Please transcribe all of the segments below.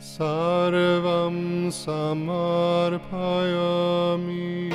Sarvam samarpayami.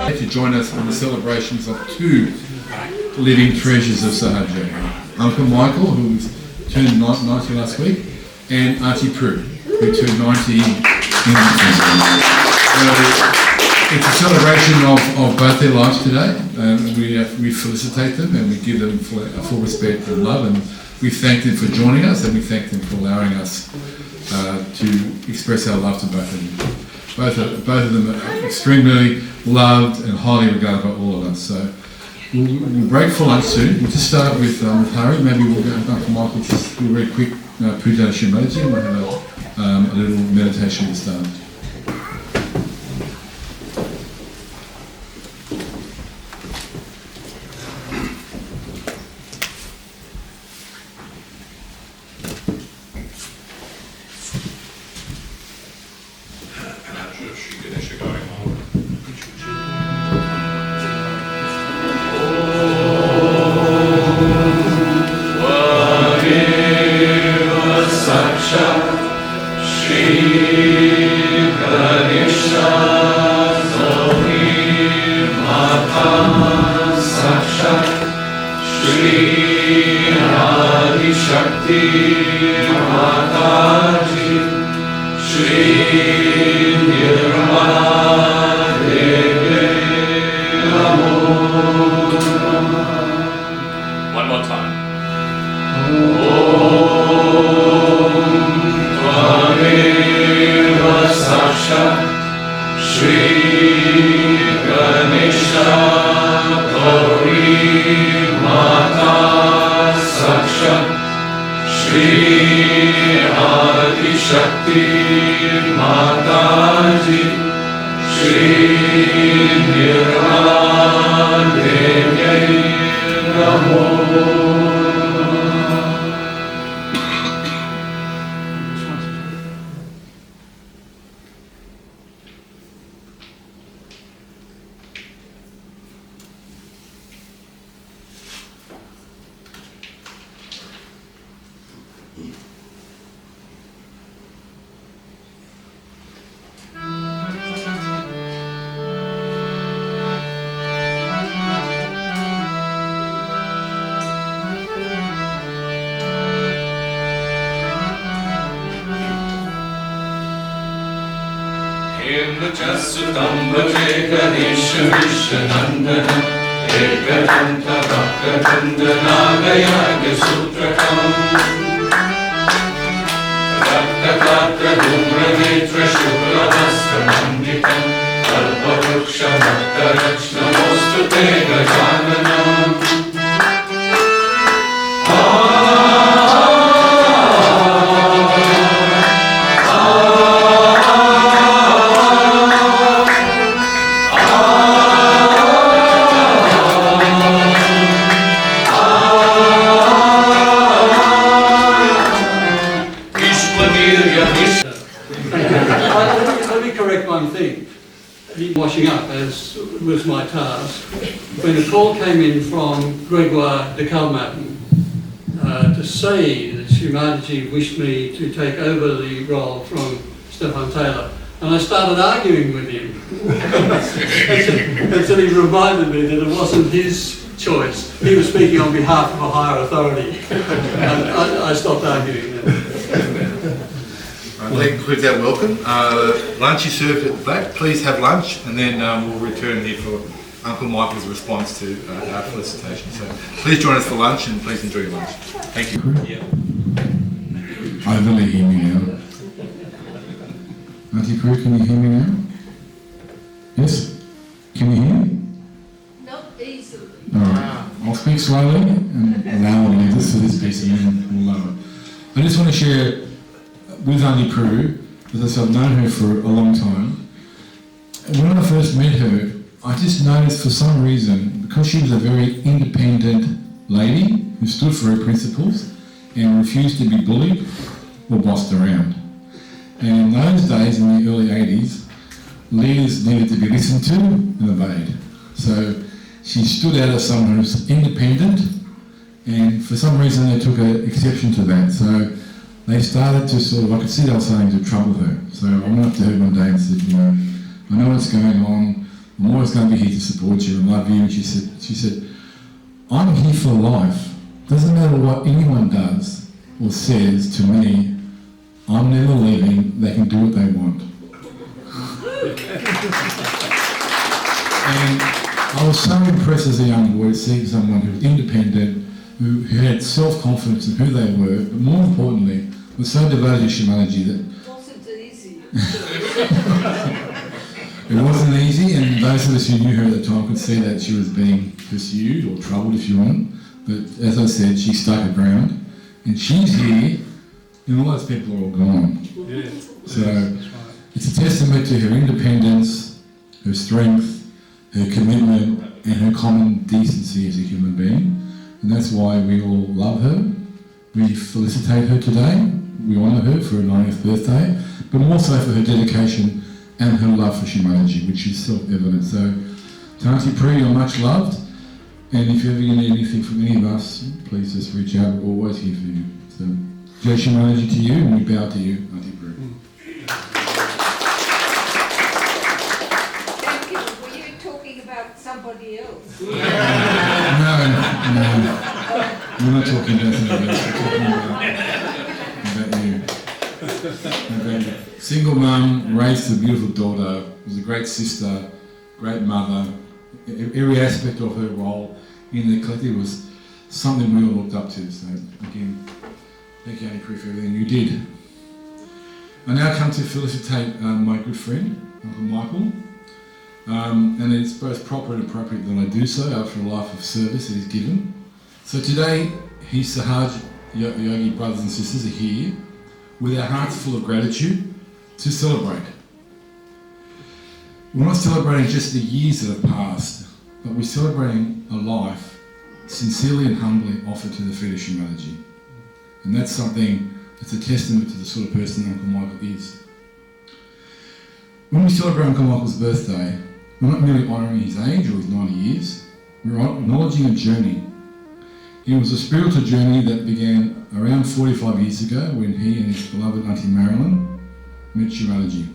To join us in the celebrations of two living treasures of Sahaja Yoga. Uncle Michael, who turned 90 last week, and Auntie Prue, who turned 90 in it's a celebration of both their lives today. We felicitate them and we give them full respect and love, and we thank them for joining us, and we thank them for allowing us to express our love to both of them. Both of them are extremely loved and highly regarded by all of us. So we'll break for lunch soon. We'll just start with Hari. Maybe we'll go Uncle Michael, just do a very quick Pujas Shri Mataji, and we'll have a little meditation to start. Shri Mataji, Shri One more time. Tvameva Sakshat Shri Ganesha Gauri Mata Sakshat Shri Adi Shakti Mataji, Shri Nirmala Devi Namo. Sutam Bhaje Ganesha Vishanandana Ekadanta Vakadandana Gayagya Sutrakam Raktakatra Dhumra Netra Shukla Vastra Manditam Kalpa Vruksha Bhakta Rachna Mostute Gajananam. Let me correct one thing. Washing up, as was my task. When a call came in from Gregoire de Calmatin to say that Shri Mataji wished me to take over the role from Stephan Taylor, and I started arguing with him until he reminded me that it wasn't his choice. He was speaking on behalf of a higher authority. And I stopped arguing then. That concludes our welcome. Lunch is served at the back. Please have lunch, and then we'll return here for Uncle Michael's response to our felicitation. So please join us for lunch, and please enjoy your lunch. Thank you. Yeah. I really hear me now. Auntie Prue, can you hear me now? Yes? Can you hear me? Not easily. Alright. I'll speak slowly and allow me just for this piece and then we'll lower. I just want to share with Auntie Prue, as I said, I've known her for a long time. When I first met her, I just noticed for some reason, because she was a very independent lady who stood for her principles and refused to be bullied or bossed around. And in those days, in the early 80s, leaders needed to be listened to and obeyed. So she stood out as someone who was independent, and for some reason they took an exception to that. So they started to sort of, I could see they were starting to trouble her. So I went up to her one day and said, you know, I know what's going on, I'm always going to be here to support you and love you. And she said, I'm here for life. Doesn't matter what anyone does or says to me, I'm never leaving, they can do what they want. And I was so impressed as a young boy seeing someone who was independent, who had self-confidence in who they were, but more importantly, was so devoted to Shri Mataji that It wasn't easy. it wasn't easy, and those of us who knew her at the time could see that she was being pursued or troubled, if you want. But as I said, she stuck her ground, and she's here, and all those people are all gone. Yeah. So it's a testament to her independence, her strength, her commitment, and her common decency as a human being. And that's why we all love her. We felicitate her today. We honour her for her 90th birthday, but also for her dedication and her love for Shri Mataji, which is self-evident. So, to Auntie Prue, you're much loved, and if you ever need anything from any of us, please just reach out. We're always here for you. So, Jai Shri Mataji to you, and we bow to you, Auntie Prue. Thank you. Were you talking about somebody else? No, we're not talking about something else. We're talking about you. Single mum, raised a beautiful daughter, was a great sister, great mother. Every aspect of her role in the collective was something we all looked up to. So again, thank you, Auntie Prue, for everything you did. I now come to felicitate my good friend, Uncle Michael. And it's both proper and appropriate that I do so after a life of service that he's given. So today, his Sahaja Yogi brothers and sisters are here with our hearts full of gratitude to celebrate. We're not celebrating just the years that have passed, but we're celebrating a life sincerely and humbly offered to the feet of Shri Mataji. And that's something that's a testament to the sort of person Uncle Michael is. When we celebrate Uncle Michael's birthday, we're not merely honouring his age or his 90 years, we're acknowledging a journey. It was a spiritual journey that began around 45 years ago when he and his beloved Auntie Marilyn met Shri Mataji.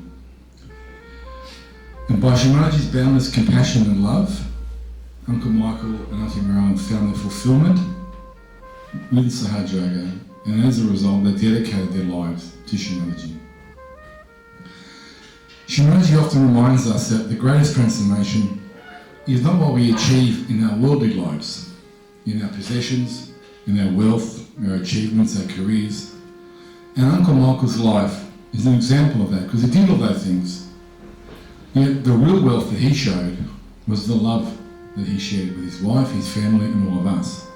And by Shri Mataji's boundless compassion and love, Uncle Michael and Auntie Marilyn found their fulfilment with Sahaja Yoga, and as a result they dedicated their lives to Shri Mataji. Shri Mataji often reminds us that the greatest transformation is not what we achieve in our worldly lives, in our possessions, in our wealth, our achievements, our careers. And Uncle Michael's life is an example of that, because he did all those things. Yet the real wealth that he showed was the love that he shared with his wife, his family, and all of us.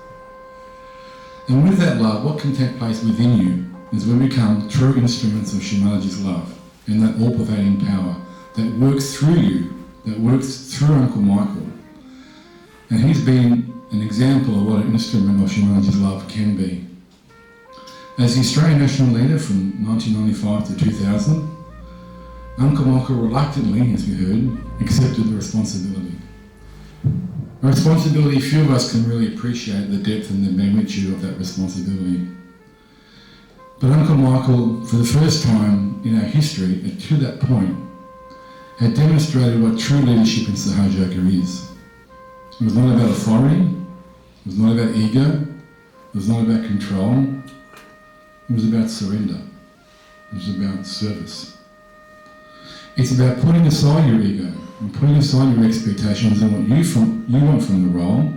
And with that love, what can take place within you is when we become true instruments of Shri Mataji's love and that all-pervading power that works through you, that works through Uncle Michael. And he's been an example of what an instrument of Shri Mataji's love can be. As the Australian National Leader from 1995 to 2000, Uncle Michael reluctantly, as we heard, accepted the responsibility. A responsibility few of us can really appreciate the depth and the magnitude of that responsibility. But Uncle Michael, for the first time in our history, and to that point, had demonstrated what true leadership in Sahaja Yoga is. It was not about authority, It was not about ego. It was not about control. It was about surrender. It was about service. It's about putting aside your ego and putting aside your expectations and what you want from the role,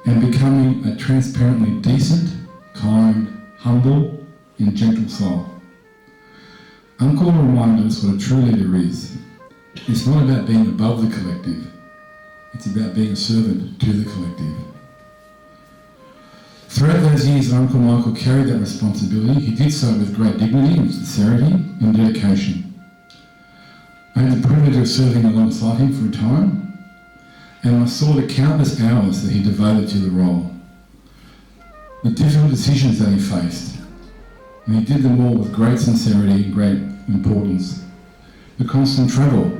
and becoming a transparently decent, kind, humble and gentle soul. Uncle reminded us what a true leader is. It's not about being above the collective. It's about being a servant to the collective. Throughout those years that Uncle Michael carried that responsibility, he did so with great dignity and sincerity and dedication. I had the privilege of serving alongside him for a time, and I saw the countless hours that he devoted to the role, the difficult decisions that he faced, and he did them all with great sincerity and great importance. The constant travel,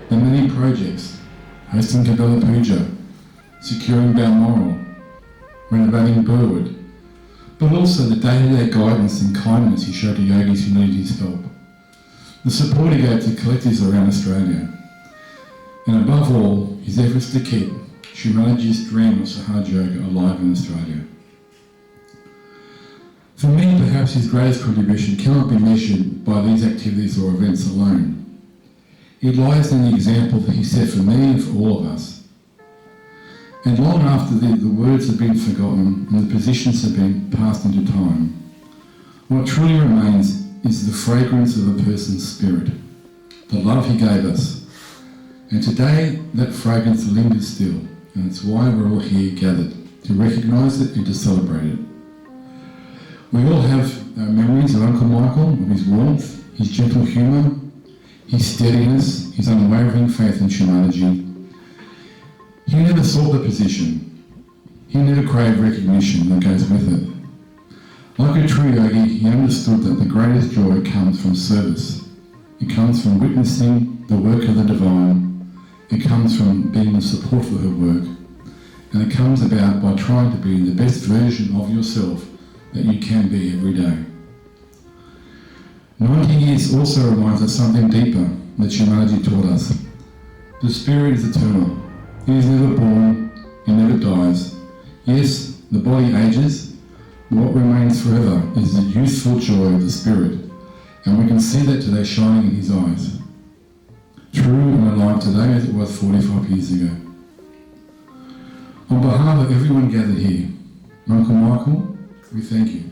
the many projects, hosting Kabbalah Puja, securing Balmoral, renovating Burwood, but also the day-to-day guidance and kindness he showed to yogis who needed his help, the support he gave to collectives around Australia, and above all, his efforts to keep Shri Mataji's dream of Sahaja Yoga alive in Australia. For me, perhaps his greatest contribution cannot be measured by these activities or events alone. It lies in the example that he set for me and for all of us. And long after the words have been forgotten and the positions have been passed into time, what truly remains is the fragrance of a person's spirit, the love he gave us. And today, that fragrance lingers still, and it's why we're all here gathered, to recognise it and to celebrate it. We all have memories of Uncle Michael, of his warmth, his gentle humour, his steadiness, his unwavering faith in Shri Mataji. He never sought the position. He never craved recognition that goes with it. Like a true yogi, he understood that the greatest joy comes from service. It comes from witnessing the work of the divine. It comes from being in support for her work. And it comes about by trying to be the best version of yourself that you can be every day. 90 years also reminds us something deeper that Shri Mataji taught us. The spirit is eternal. It is never born, it never dies. Yes, the body ages, but what remains forever is the youthful joy of the spirit, and we can see that today shining in his eyes. True and alive today as it was 45 years ago. On behalf of everyone gathered here, Uncle Michael, we thank you.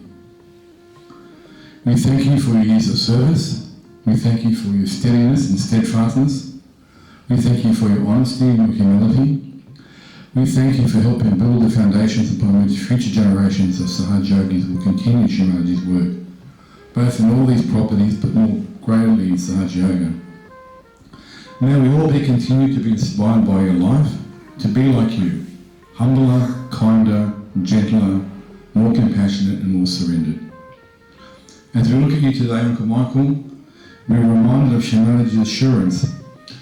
We thank you for your years of service. We thank you for your steadiness and steadfastness. We thank you for your honesty and your humility. We thank you for helping build the foundations upon which future generations of Sahaja Yogis will continue Shri Mataji's work, both in all these properties, but more greatly in Sahaja Yoga. May we all be continued to be inspired by your life, to be like you, humbler, kinder, gentler, more compassionate and more surrendered. As we look at you today, Uncle Michael, we are reminded of Shri Mataji's assurance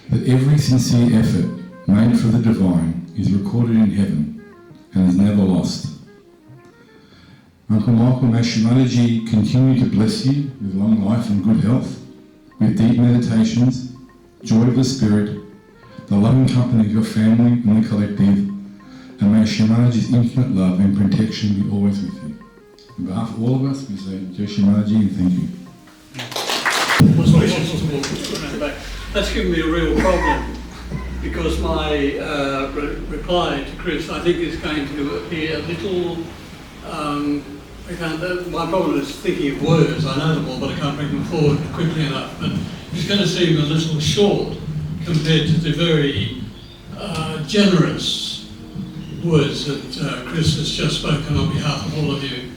that every sincere effort made for the divine is recorded in heaven and is never lost. Uncle Michael, may Shri Mataji continue to bless you with long life and good health, with deep meditations, joy of the spirit, the loving company of your family and the collective, and may Shri Mataji's infinite love and protection be always with you. On behalf of all of us, we say Jai Shri Mataji and thank you. That's given me a real problem, because my reply to Chris, I think, is going to appear a little. My problem is thinking of words. I know them all, but I can't bring them forward quickly enough. But it's going to seem a little short compared to the very generous words that Chris has just spoken on behalf of all of you.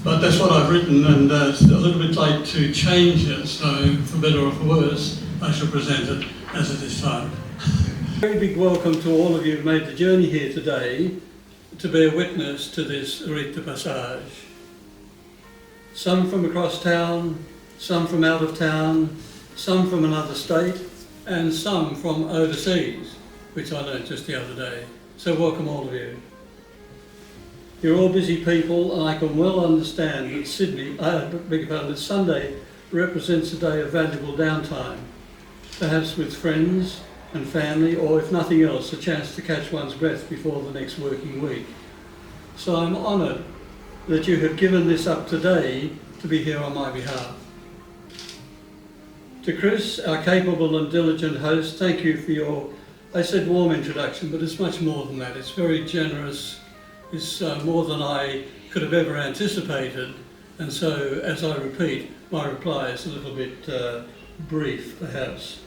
But that's what I've written, and it's a little bit late to change it, so for better or for worse, I shall present it as it is time. Very big welcome to all of you who've made the journey here today to bear witness to this rite de passage. Some from across town, some from out of town, some from another state, and some from overseas, which I learned just the other day. So welcome all of you. You're all busy people, and I can well understand that that Sunday represents a day of valuable downtime, perhaps with friends and family, or if nothing else, a chance to catch one's breath before the next working week. So I'm honoured that you have given this up today to be here on my behalf. To Chris, our capable and diligent host, thank you for your, I said warm introduction, but it's much more than that. It's very generous. It's more than I could have ever anticipated. And so, as I repeat, my reply is a little bit brief, perhaps.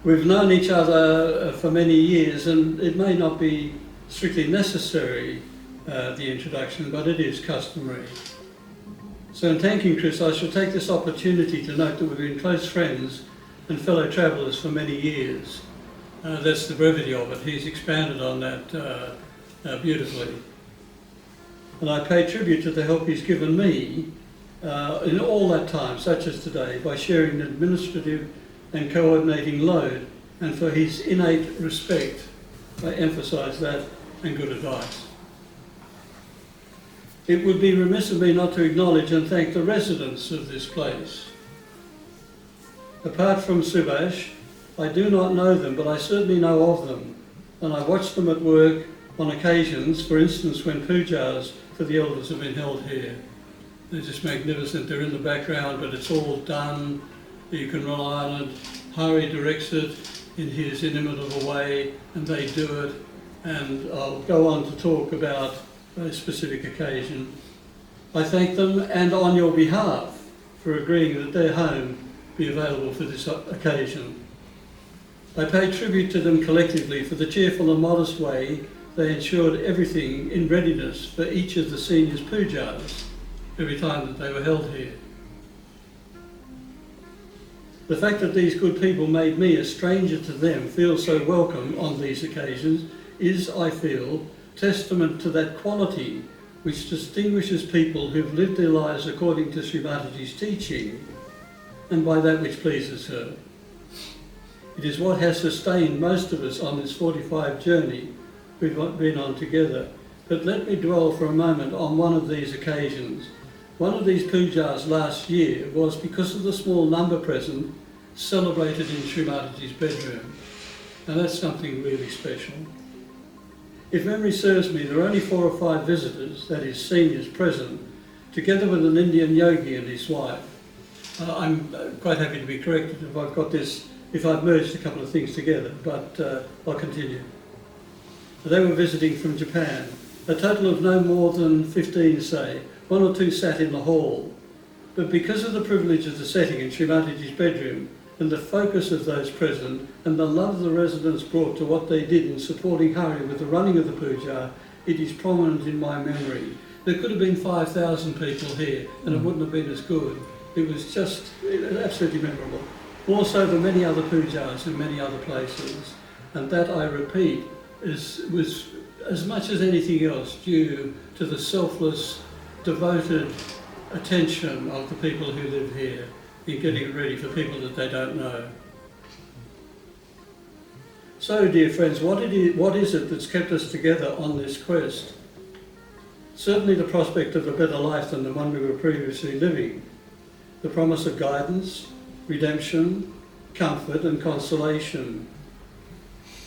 We've known each other for many years, and it may not be strictly necessary, the introduction, but it is customary. So in thanking Chris, I shall take this opportunity to note that we've been close friends and fellow travellers for many years. That's the brevity of it. He's expanded on that beautifully. And I pay tribute to the help he's given me in all that time, such as today, by sharing the administrative and coordinating load, and for his innate respect, I emphasise that, and good advice. It would be remiss of me not to acknowledge and thank the residents of this place. Apart from Subhash, I do not know them, but I certainly know of them, and I watch them at work on occasions, for instance when pujas for the elders have been held here. They're just magnificent. They're in the background, but it's all done. You can rely on it. Hari directs it in his inimitable way, and they do it. And I'll go on to talk about a specific occasion. I thank them, and on your behalf, for agreeing that their home be available for this occasion. I pay tribute to them collectively for the cheerful and modest way they ensured everything in readiness for each of the seniors' pujas every time that they were held here. The fact that these good people made me, a stranger to them, feel so welcome on these occasions is, I feel, testament to that quality which distinguishes people who've lived their lives according to Shri Mataji's teaching, and by that which pleases her. It is what has sustained most of us on this 45 journey we've been on together. But let me dwell for a moment on one of these occasions. One of these pujas last year was, because of the small number present, celebrated in Shri Mataji's bedroom. And that's something really special. If memory serves me, there are only 4 or 5 visitors, that is seniors, present, together with an Indian yogi and his wife. I'm quite happy to be corrected if I've got this, if I've merged a couple of things together, but I'll continue. They were visiting from Japan. A total of no more than 15, say. 1 or 2 sat in the hall. But because of the privilege of the setting in Shri Mataji's bedroom, and the focus of those present, and the love the residents brought to what they did in supporting Hari with the running of the puja, it is prominent in my memory. There could have been 5,000 people here, and it wouldn't have been as good. It was just absolutely memorable. More so than many other pujas in many other places. And that, I repeat, was as much as anything else due to the selfless, devoted attention of the people who live here in getting it ready for people that they don't know. So, dear friends, what is it that's kept us together on this quest? Certainly the prospect of a better life than the one we were previously living. The promise of guidance, redemption, comfort and consolation.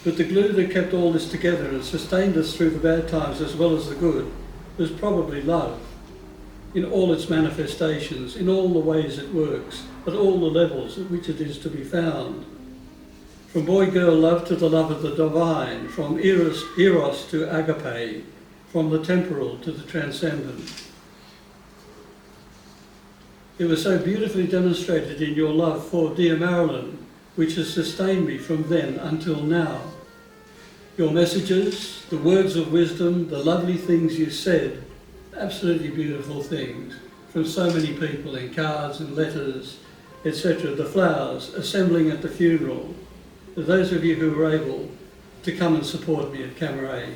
But the glue that kept all this together and sustained us through the bad times as well as the good was probably love, in all its manifestations, in all the ways it works, at all the levels at which it is to be found. From boy-girl love to the love of the divine, from eros to agape, from the temporal to the transcendent. It was so beautifully demonstrated in your love for dear Marilyn, which has sustained me from then until now. Your messages, the words of wisdom, the lovely things you said, absolutely beautiful things from so many people in cards and letters, etc. The flowers assembling at the funeral, for those of you who were able to come and support me at Camaret.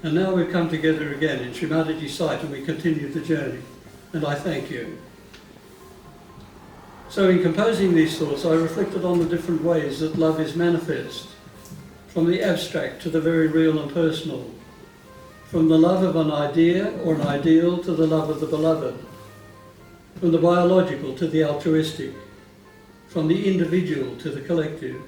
And now we've come together again in Shri Mataji's site and we continue the journey, and I thank you. So in composing these thoughts, I reflected on the different ways that love is manifest, from the abstract to the very real and personal, from the love of an idea or an ideal to the love of the beloved, from the biological to the altruistic, from the individual to the collective,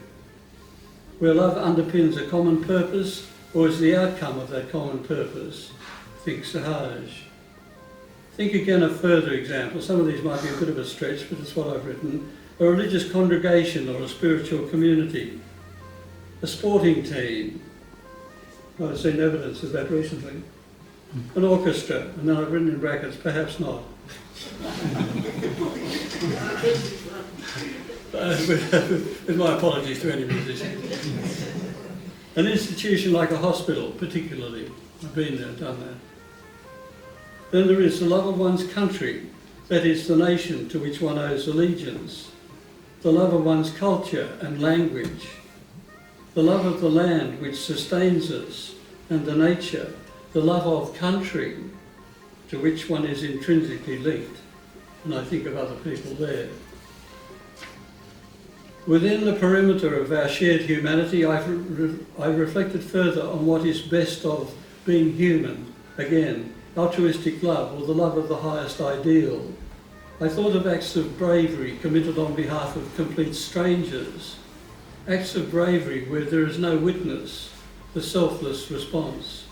where love underpins a common purpose or is the outcome of that common purpose? Think Sahaj. Think again of further examples. Some of these might be a bit of a stretch, but it's what I've written. A religious congregation or a spiritual community. A sporting team. I've seen evidence of that recently. An orchestra, and then I've written in brackets, perhaps not. With my apologies to any musician. An institution like a hospital, particularly. I've been there, done that. Then there is the love of one's country, that is the nation to which one owes allegiance. The love of one's culture and language. The love of the land which sustains us and the nature. The love of country to which one is intrinsically linked. And I think of other people there. Within the perimeter of our shared humanity, I've reflected further on what is best of being human. Again, altruistic love, or the love of the highest ideal. I thought of acts of bravery committed on behalf of complete strangers. Acts of bravery where there is no witness, the selfless response.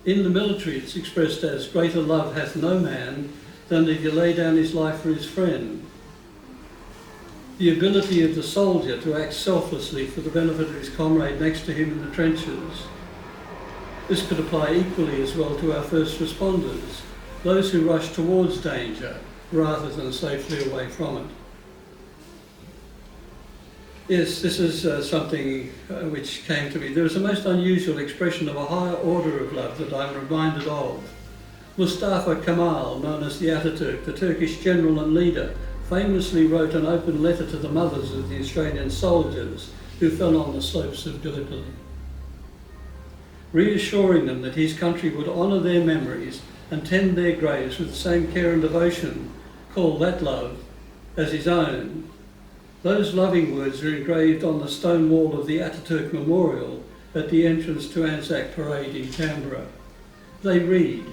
In the military, it's expressed as, greater love hath no man than if he lay down his life for his friend. The ability of the soldier to act selflessly for the benefit of his comrade next to him in the trenches. This could apply equally as well to our first responders, those who rush towards danger rather than safely away from it. Yes, this is something which came to me. There is a most unusual expression of a higher order of love that I'm reminded of. Mustafa Kemal, known as the Ataturk, the Turkish general and leader, famously wrote an open letter to the mothers of the Australian soldiers who fell on the slopes of Gallipoli, reassuring them that his country would honour their memories and tend their graves with the same care and devotion, call that love, as his own. Those loving words are engraved on the stone wall of the Ataturk Memorial at the entrance to Anzac Parade in Canberra. They read,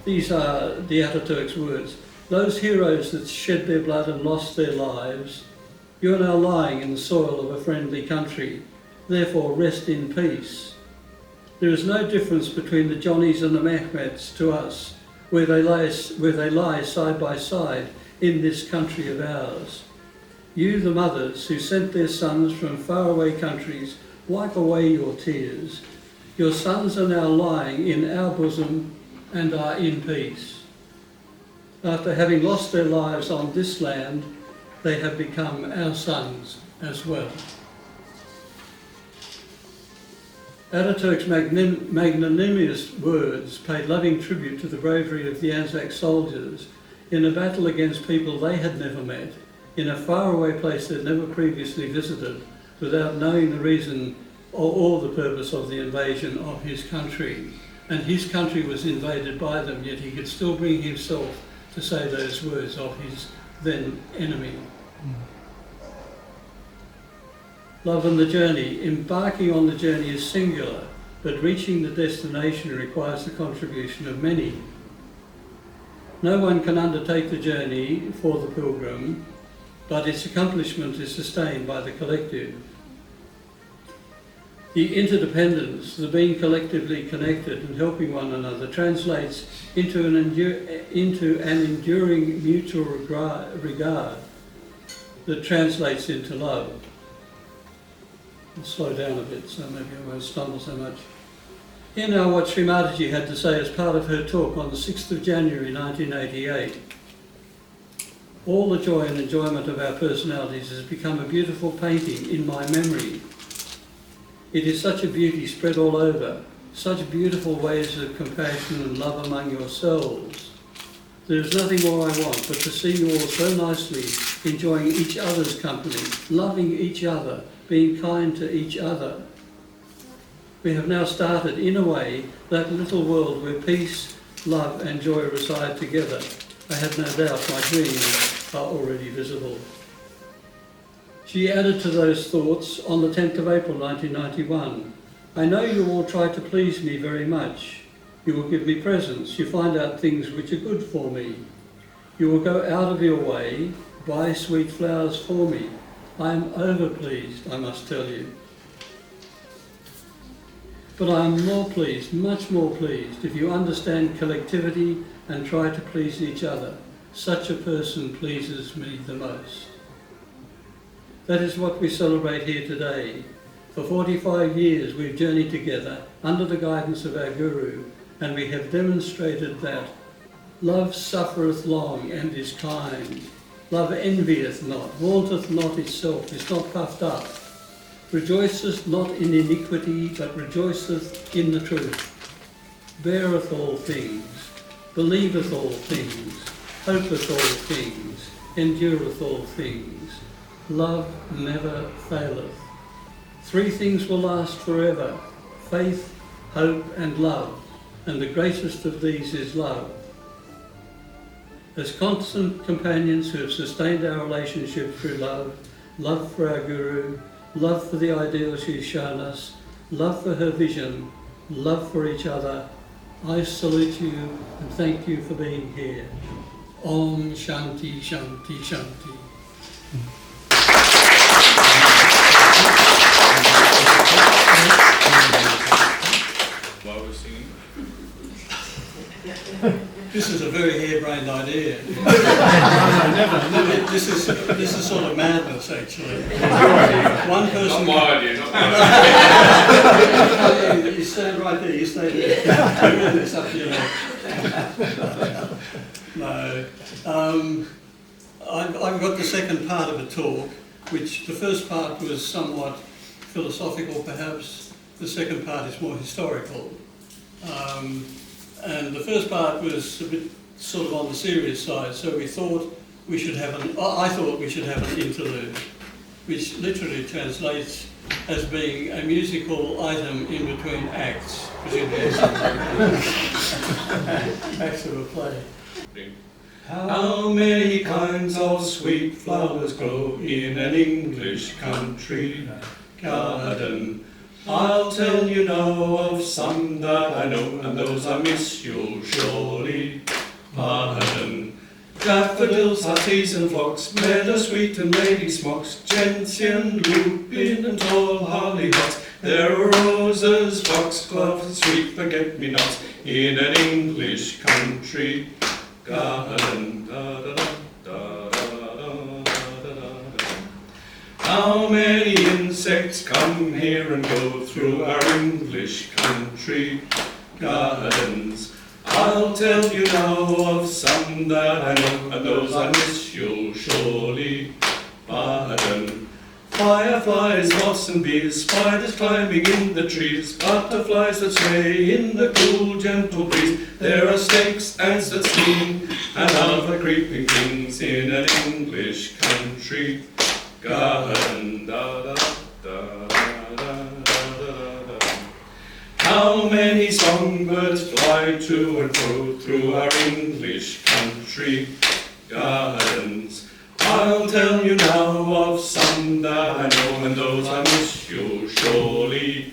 these are the Ataturk's words, those heroes that shed their blood and lost their lives, you are now lying in the soil of a friendly country, therefore rest in peace. There is no difference between the Johnnies and the Mehmets to us, where they lie side by side in this country of ours. You, the mothers who sent their sons from faraway countries, wipe away your tears. Your sons are now lying in our bosom and are in peace. After having lost their lives on this land, they have become our sons as well. Ataturk's magnanimous words paid loving tribute to the bravery of the Anzac soldiers in a battle against people they had never met, in a faraway place they'd never previously visited, without knowing the reason or the purpose of the invasion of his country. And his country was invaded by them, yet he could still bring himself to say those words of his then enemy. Love and the journey. Embarking on the journey is singular, but reaching the destination requires the contribution of many. No one can undertake the journey for the pilgrim, but its accomplishment is sustained by the collective. The interdependence, the being collectively connected and helping one another, translates into an enduring mutual regard that translates into love. I'll slow down a bit so maybe I won't stumble so much. Here now what Shri Mataji had to say as part of her talk on the 6th of January 1988. All the joy and enjoyment of our personalities has become a beautiful painting in my memory. It is such a beauty spread all over, such beautiful ways of compassion and love among yourselves. There is nothing more I want but to see you all so nicely enjoying each other's company, loving each other, being kind to each other. We have now started, in a way, that little world where peace, love and joy reside together. I have no doubt my dreams are already visible. She added to those thoughts on the 10th of April 1991. I know you all try to please me very much. You will give me presents. You find out things which are good for me. You will go out of your way, buy sweet flowers for me. I am overpleased, I must tell you. But I am more pleased, much more pleased, if you understand collectivity and try to please each other. Such a person pleases me the most. That is what we celebrate here today. For 45 years we've journeyed together under the guidance of our Guru, and we have demonstrated that love suffereth long and is kind. Love envieth not, vaunteth not itself, is not puffed up, rejoiceth not in iniquity, but rejoiceth in the truth, beareth all things, believeth all things, hopeth all things, endureth all things. Love never faileth. 3 things will last forever: faith, hope and love, and the greatest of these is love. As constant companions who have sustained our relationship through love, love for our Guru, love for the ideal she's shown us, love for her vision, love for each other, I salute you and thank you for being here. Om Shanti Shanti Shanti. While we're singing. This is a very harebrained idea. Never. This is sort of madness, actually. One person. Not my idea, not my idea. You stand right there. You stay there. It's up to you. No. I've got the second part of a talk, which the first part was somewhat philosophical, perhaps. The second part is more historical. And the first part was a bit sort of on the serious side, so I thought we should have an interlude, which literally translates as being a musical item in between acts, presumably acts of a play. How many kinds of sweet flowers grow in an English country garden? I'll tell you now of some that I know, and those I miss you'll surely pardon. Daffodils, hatties and phlox, meadowsweet and lady smocks, gentian, lupin and tall hollyhocks. There are roses, foxgloves, sweet forget-me-nots in an English country garden. Da, da, da, da, da, da, da, da. How many insects come here and go through our English country gardens? I'll tell you now of some that I know, and those I miss you'll surely pardon. Fireflies, moths and bees, spiders climbing in the trees, butterflies that sway in the cool gentle breeze. There are snakes, ants that sting, and other creeping things in an English country garden. Da, da, da, da, da, da, da. How many songbirds fly to and fro through our English country gardens? I'll tell you now of some that I know, and those I miss you'll surely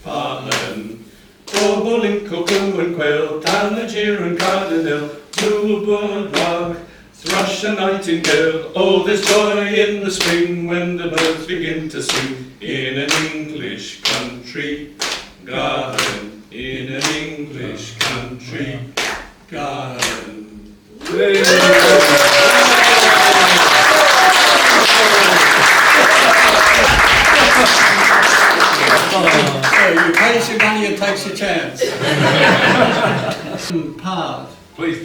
pardon. Bobolink, cuckoo and quail, tanager and cardinal, bluebird, lark, thrush and nightingale. Oh, there's joy in the spring when the birds begin to sing in an English country garden. In an English country garden. So you pays your money and takes your chance. Part. Please.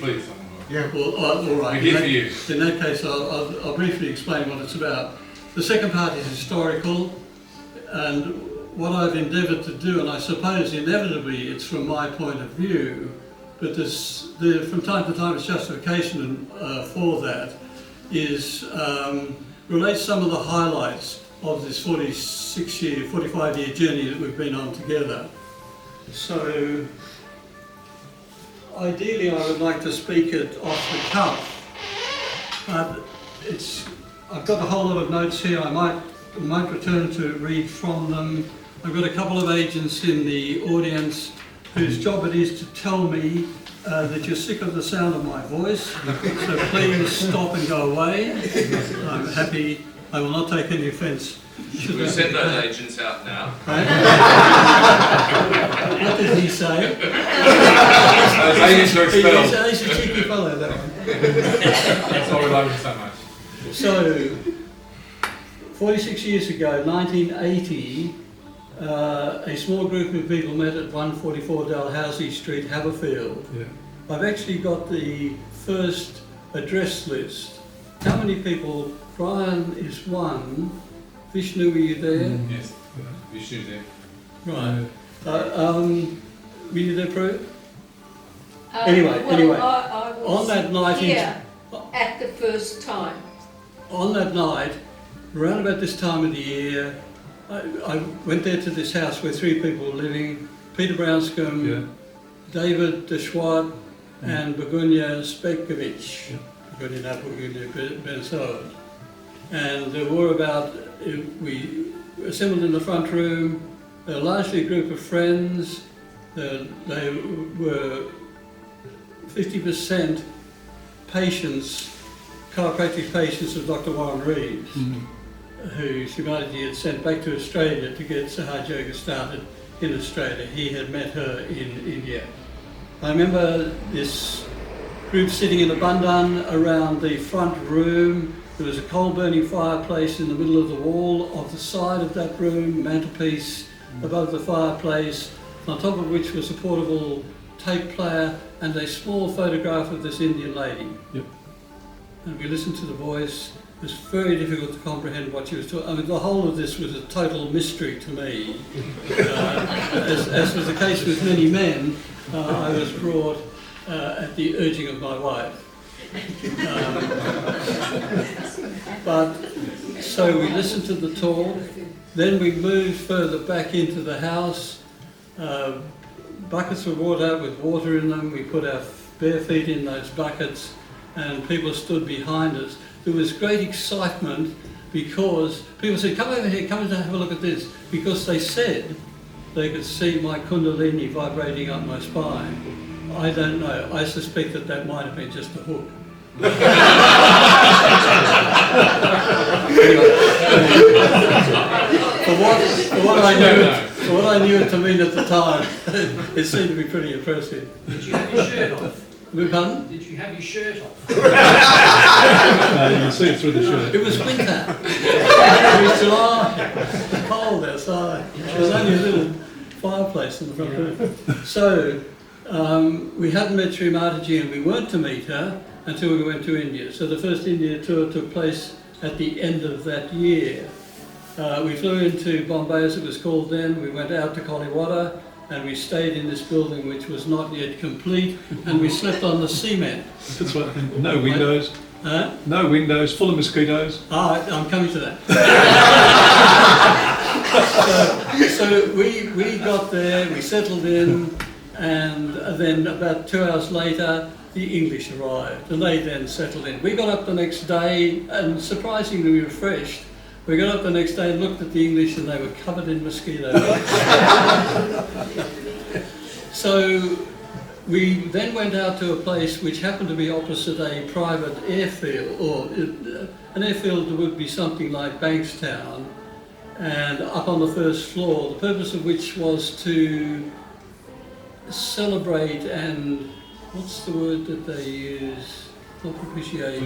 Yeah, well, all right. We're here for you. In that case, I'll briefly explain what it's about. The second part is historical, and what I've endeavoured to do, and I suppose inevitably it's from my point of view, but from time to time it's justification for that, is relate some of the highlights of this 45-year journey that we've been on together. So, ideally I would like to speak it off the cuff, but I've got a whole lot of notes here. I might return to read from them. I've got a couple of agents in the audience whose job it is to tell me that you're sick of the sound of my voice, so please stop and go away. I'm I will not take any offence. Should we send those agents out now? What did he say? Those agents are expelled. He's a cheeky fellow, that one. That's why we love him so much. So, 46 years ago, 1980, a small group of people met at 144 Dalhousie Street, Haberfield. Yeah. I've actually got the first address list. How many people? Brian is one. Vishnu, were you there? Yes, Vishnu's there. Right. Were you there, Prue? Well, Anyway, I was on that night here at the first time. On that night, around about this time of the year, I went there to this house where three people were living, Peter Brownscombe, Yeah. David de Schwart, and Begunia Spekovich. Yeah. Begunia, not Begunia Bensod. And there were we assembled in the front room, largely a group of friends. They were 50% patients, chiropractic patients of Dr. Warren Reeves, who Shri Mataji had sent back to Australia to get Sahaja Yoga started in Australia. He had met her in India. I remember this group sitting in a bandan around the front room. There was a coal-burning fireplace in the middle of the wall of the side of that room, mantelpiece above the fireplace, on top of which was a portable tape player and a small photograph of this Indian lady. Yep. And we listened to the voice. It was very difficult to comprehend what she was talking. I mean, the whole of this was a total mystery to me. As was the case with many men, I was brought at the urging of my wife. But so we listened to the talk, then we moved further back into the house. Buckets were brought out with water in them. We put our bare feet in those buckets and people stood behind us. There was great excitement because people said, come over here, come and have a look at this, because they said they could see my kundalini vibrating up my spine. I don't know. I suspect that might have been just a hook. For what I knew it to mean at the time, it seemed to be pretty impressive. Did you have your shirt off? Pardon? Did you have your shirt off? You can see it through the shirt. It was winter. It was July. It was cold outside. There was only a little fireplace in the front room. So we hadn't met Shri Mataji and we weren't to meet her until we went to India. So the first India tour took place at the end of that year. We flew into Bombay, as it was called then. We went out to Koliwada and we stayed in this building which was not yet complete, and we slept on the cement. That's what, no windows. Huh? No windows, full of mosquitoes. I'm coming to that. so we got there, we settled in, and then about 2 hours later, the English arrived, and they then settled in. We got up the next day, and surprisingly refreshed. We got up the next day and looked at the English, and they were covered in mosquitoes. So we then went out to a place which happened to be opposite a private airfield, or an airfield that would be something like Bankstown, and up on the first floor, the purpose of which was to celebrate and, what's the word that they use? Not propitiate.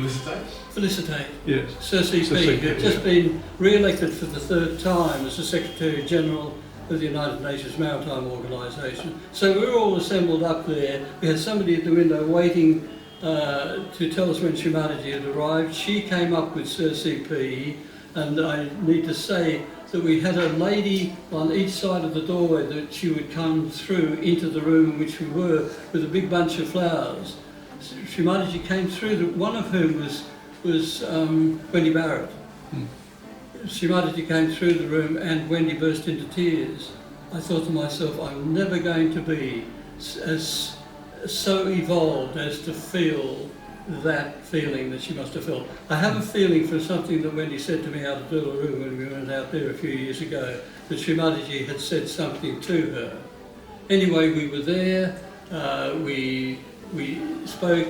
Felicitate. Yes. Sir C.P., Sir C.P., who had just been re-elected for the third time as the Secretary General of the United Nations Maritime Organisation. So we were all assembled up there. We had somebody at the window waiting to tell us when Shri Mataji had arrived. She came up with Sir C.P., and I need to say that we had a lady on each side of the doorway that she would come through into the room in which we were with a big bunch of flowers. Shri Mataji came through, one of whom was Wendy Barrett. Shri Mataji came through the room and Wendy burst into tears. I thought to myself, I'm never going to be so evolved as to feel that feeling that she must have felt. I have a feeling from something that Wendy said to me out of the room when we went out there a few years ago, that Shri Mataji had said something to her. Anyway, we were there, we spoke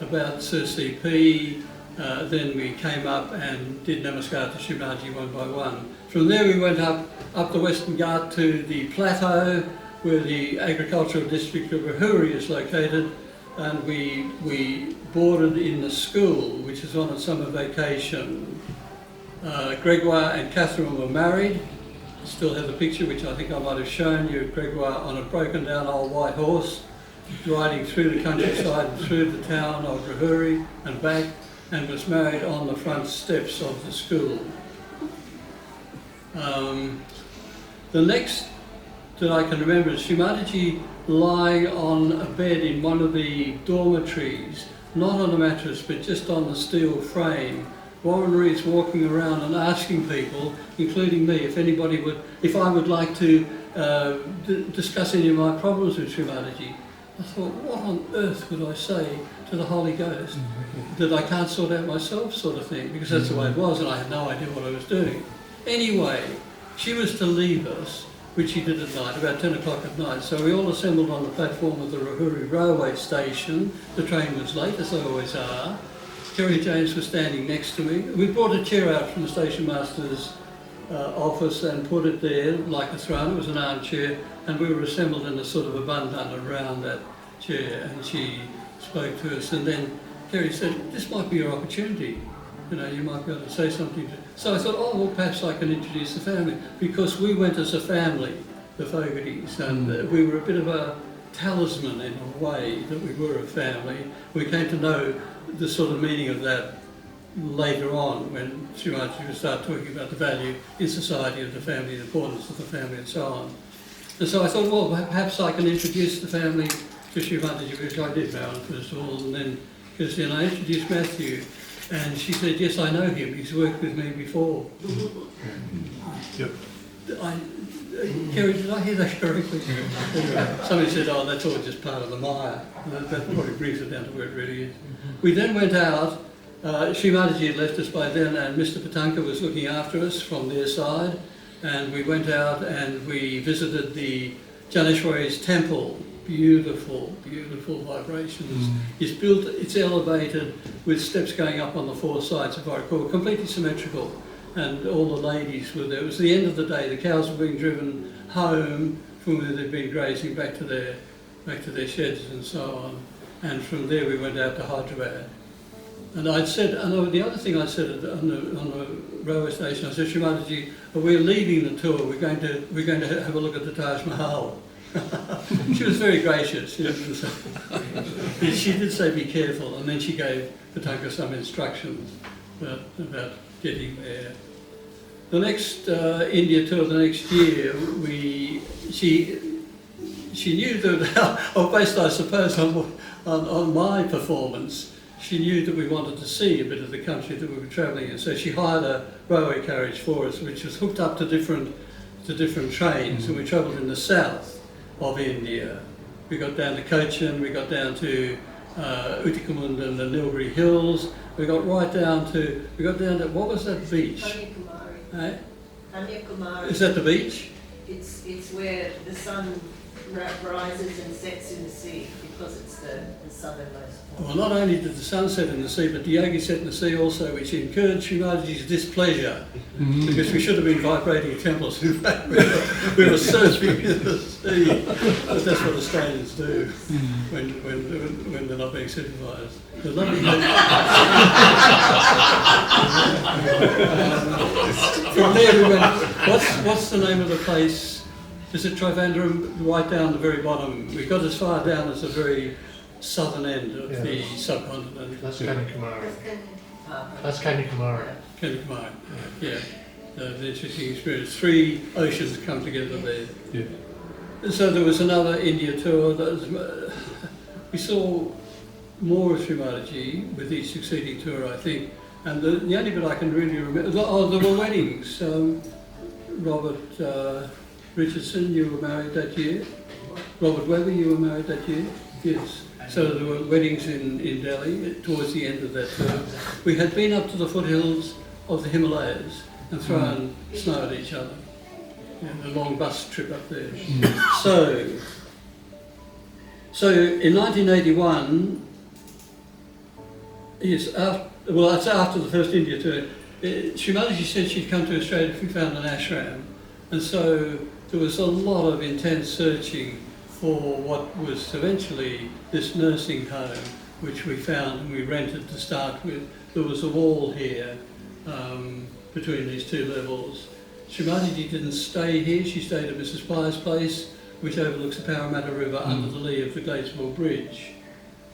about Sir C.P., Then we came up and did Namaskar to Shri Mataji one by one. From there we went up the Western Ghat to the plateau where the agricultural district of Rahuri is located, and we boarded in the school, which is on a summer vacation. Gregoire and Catherine were married. I still have the picture, which I think I might have shown you, Gregoire on a broken down old white horse, riding through the countryside and through the town of Rahuri and back, and was married on the front steps of the school. The next that I can remember is Shri Mataji lying on a bed in one of the dormitories, not on a mattress but just on the steel frame. Warren Reed's walking around and asking people, including me, if I would like to discuss any of my problems with Shri Mataji. I thought, what on earth would I say to the Holy Ghost that I can't sort out myself, sort of thing, because that's the way it was, and I had no idea what I was doing. Anyway, she was to leave us, which she did at night, about 10 o'clock at night. So we all assembled on the platform of the Rahuri railway station. The train was late, as they always are. Kerry James was standing next to me. We brought a chair out from the station master's office and put it there like a throne. It was an armchair, and we were assembled in a sort of a bandana around that chair, and she spoke to us. And then Kerry said, this might be your opportunity. You know, you might be able to say something. So I thought, oh, well, perhaps I can introduce the family, because we went as a family, the Fogartys, and we were a bit of a talisman in a way that we were a family. We came to know the sort of meaning of that later on when Shri Mataji would start talking about the value in society of the family, the importance of the family and so on. And so I thought, well, perhaps I can introduce the family to Shri Mataji, which I did, Marilyn, first of all, and then Kirsty, and I introduced Matthew. And she said, yes, I know him, he's worked with me before. Yep. Kerry, did I hear that correctly? Somebody said, oh, that's all just part of the mire. That probably brings it down to where it really is. We then went out. Shri Mataji had left us by then, and Mr. Patanka was looking after us from their side. And we went out and we visited the Janeshwari's temple. Beautiful, beautiful vibrations. It's elevated with steps going up on the four sides, if I recall, completely symmetrical. And all the ladies were there. It was the end of the day. The cows were being driven home from where they'd been grazing back to their sheds and so on. And from there we went out to Hyderabad. And the other thing I said on the railway station, I said, Shri Mataji, we're leaving the tour. We're going to have a look at the Taj Mahal. She was very gracious. She did say be careful, and then she gave Patanka some instructions about getting there. The next India tour the next year, she knew that, based I suppose on my performance, she knew that we wanted to see a bit of the country that we were travelling in. So she hired a railway carriage for us, which was hooked up to different trains, and we travelled in the south of India. We got down to Cochin, we got down to Uttaramand and the Nilgiri Hills. We got down to, what was that beach? Kanyakumari. Kanyakumari. Is that the beach? It's where the sun rises and sets in the sea, because it's the southernmost point. Well, not only did the sun set in the sea, but the yogi set in the sea also, which incurred Shri Mataji's displeasure, because we should have been vibrating temples. In fact, we were surfing in the sea. But that's what Australians do when they're not being supervised. The lovely from there we went, what's the name of the place? Is it Trivandrum, right down the very bottom? We got as far down as the very southern end of the subcontinent. That's Kanyakumari. That's Kanyakumari. Kanyakumari, yeah. The interesting experience. 3 oceans come together there. Yeah. And so there was another India tour. We saw more of Shri Mataji with each succeeding tour, I think. And the only bit I can really remember, there were weddings. Robert Richardson, you were married that year. Robert Webber, you were married that year. Yes. So there were weddings in Delhi towards the end of that tour. We had been up to the foothills of the Himalayas and thrown snow at each other. A long bus trip up there. So in 1981, yes, well, that's after the first India tour. Shri Mataji said she'd come to Australia if we found an ashram. And so there was a lot of intense searching for what was eventually this nursing home, which we found and we rented to start with. There was a wall here between these two levels. Shri Mataji didn't stay here, she stayed at Mrs. Pye's place, which overlooks the Parramatta River under the lee of the Gatesville Bridge.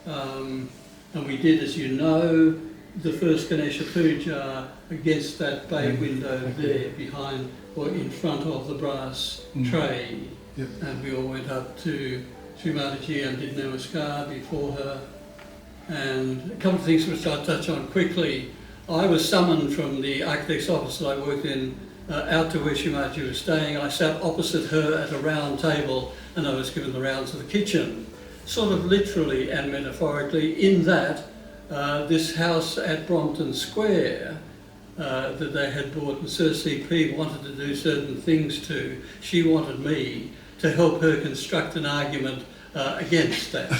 And we did, as you know, the first Ganesha Puja against that bay window there behind or in front of the brass tray. Yep. And we all went up to Shri Mataji and did Namaskar before her. And a couple of things which I'll touch on quickly. I was summoned from the architect's office that I worked in out to where Shri Mataji was staying. I sat opposite her at a round table and I was given the rounds of the kitchen, sort of literally and metaphorically, in that this house at Brompton Square that they had bought and Sir C.P. wanted to do certain things to. She wanted me to help her construct an argument against that.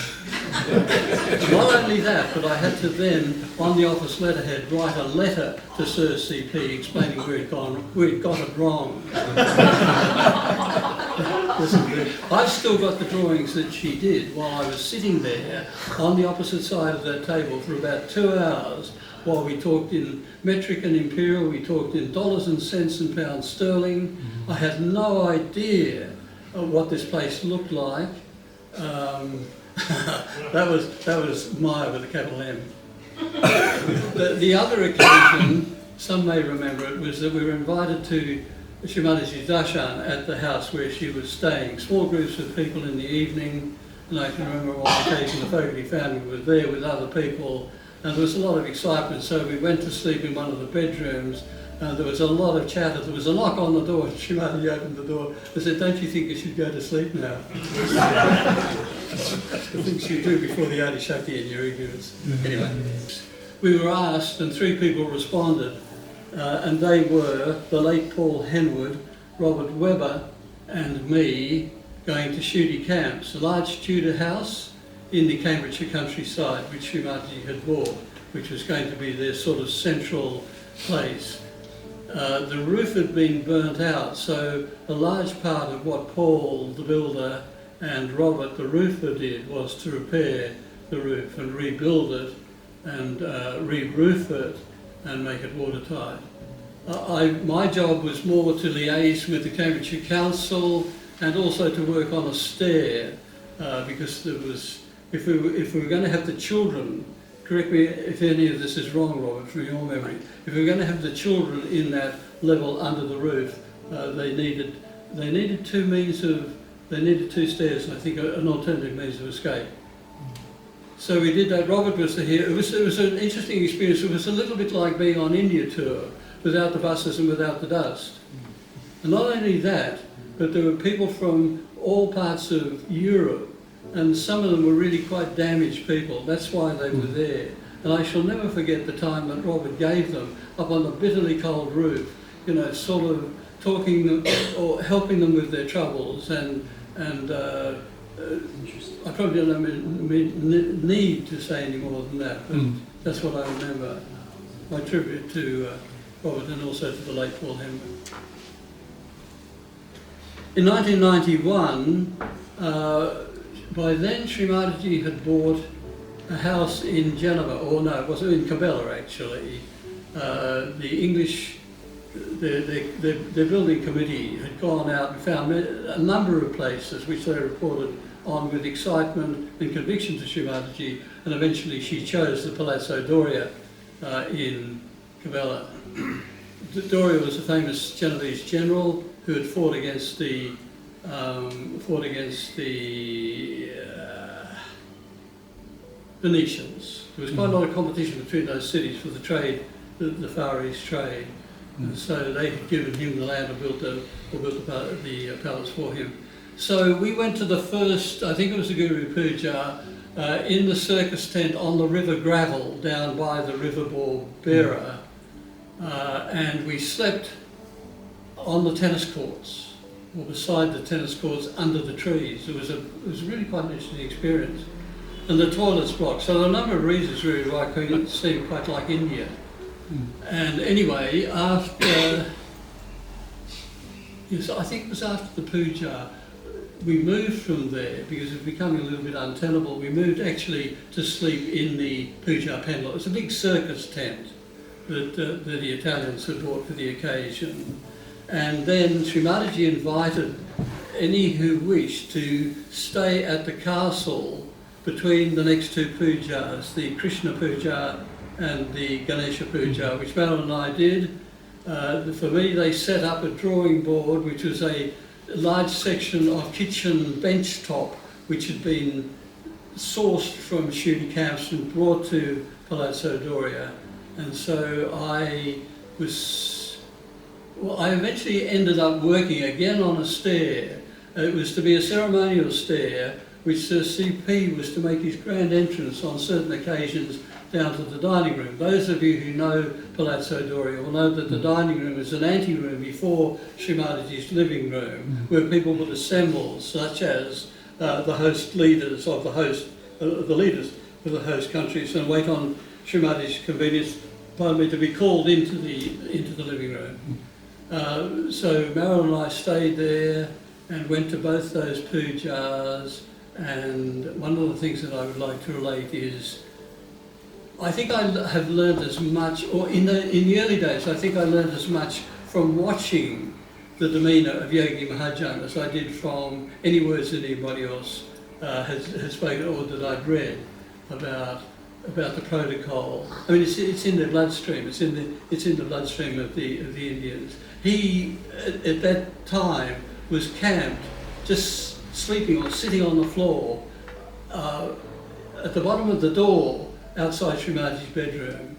Not only that, but I had to then, on the office letterhead, write a letter to Sir C.P. explaining where he'd got it wrong. I've still got the drawings that she did while I was sitting there on the opposite side of that table for about 2 hours while we talked in metric and imperial, we talked in dollars and cents and pounds sterling. I had no idea what this place looked like. That was Maya with a capital M. The other occasion, some may remember it, was that we were invited to Shri Mataji's darshan at the house where she was staying. Small groups of people in the evening, and I can remember on one occasion the Fogarty family were there with other people, and there was a lot of excitement, so we went to sleep in one of the bedrooms. There was a lot of chatter. There was a knock on the door. Shri Mataji opened the door. I said, "Don't you think you should go to sleep now?" The things you do before the Adi Shakti and your ignorance. Anyway, we were asked, and 3 people responded, and they were the late Paul Henwood, Robert Webber, and me, going to Shooty Camps, a large Tudor house in the Cambridgeshire countryside, which Shri Mataji had bought, which was going to be their sort of central place. The roof had been burnt out, so a large part of what Paul, the builder, and Robert, the roofer, did was to repair the roof and rebuild it and re-roof it and make it watertight. My job was more to liaise with the Cambridgeshire Council and also to work on a stair because there was, if we were going to have the children, correct me if any of this is wrong, Robert, from your memory, if we were going to have the children in that level under the roof, they needed 2 stairs, and I think an alternative means of escape. So we did that. Robert was here. It was an interesting experience. It was a little bit like being on India tour, without the buses and without the dust. And not only that, but there were people from all parts of Europe, and some of them were really quite damaged people. That's why they were there. And I shall never forget the time that Robert gave them up on the bitterly cold roof, you know, sort of talking them or helping them with their troubles, and I probably don't need to say any more than that, but that's what I remember. My tribute to Robert and also to the late Paul Henwood. In 1991, by then Shri Mataji had bought a house in Geneva, or no, it was in Cabela actually. The English, their building committee had gone out and found a number of places which they reported on with excitement and conviction to Shri Mataji, and eventually she chose the Palazzo Doria in Cabela. Doria was a famous Genovese general who had fought against the Venetians. There was quite a lot of competition between those cities for the trade, the Far East trade. And so they had given him the land and built the palace for him. So we went to the first, I think it was the Guru Puja, in the circus tent on the River Gravel down by the River Berbera, and we slept on the tennis courts, or beside the tennis courts under the trees. It was really quite an interesting experience. and the toilets blocked. So there are a number of reasons really why it seemed quite like India. And anyway, after, yes, I think it was after the puja, we moved from there because it was becoming a little bit untenable. We moved actually to sleep in the puja pendle. It was a big circus tent that the Italians had bought for the occasion. And then Shri Mataji invited any who wished to stay at the castle between the next two pujas, the Krishna puja and the Ganesha puja, which Marilyn and I did. For me, they set up a drawing board, which was a large section of kitchen bench top, which had been sourced from shooting camps and brought to Palazzo Doria. And so I eventually ended up working again on a stair. It was to be a ceremonial stair, which Sir CP was to make his grand entrance on certain occasions down to the dining room. Those of you who know Palazzo Doria will know that the dining room is an ante-room before Shri Mataji's living room, where people would assemble, such as the host leaders of the host, the leaders of the host countries, and wait on Shri Mataji's convenience, to be called into the living room. So Marilyn and I stayed there and went to both those pujas, and one of the things that I would like to relate is I think I have learned as much, or in the early days, I think I learned as much from watching the demeanour of Yogi Mahajan as I did from any words that anybody else had spoken or that I'd read about the protocol. I mean, it's in their bloodstream. It's in the bloodstream of the Indians. He at that time was camped, just sleeping or sitting on the floor at the bottom of the door outside Shri Mataji's bedroom,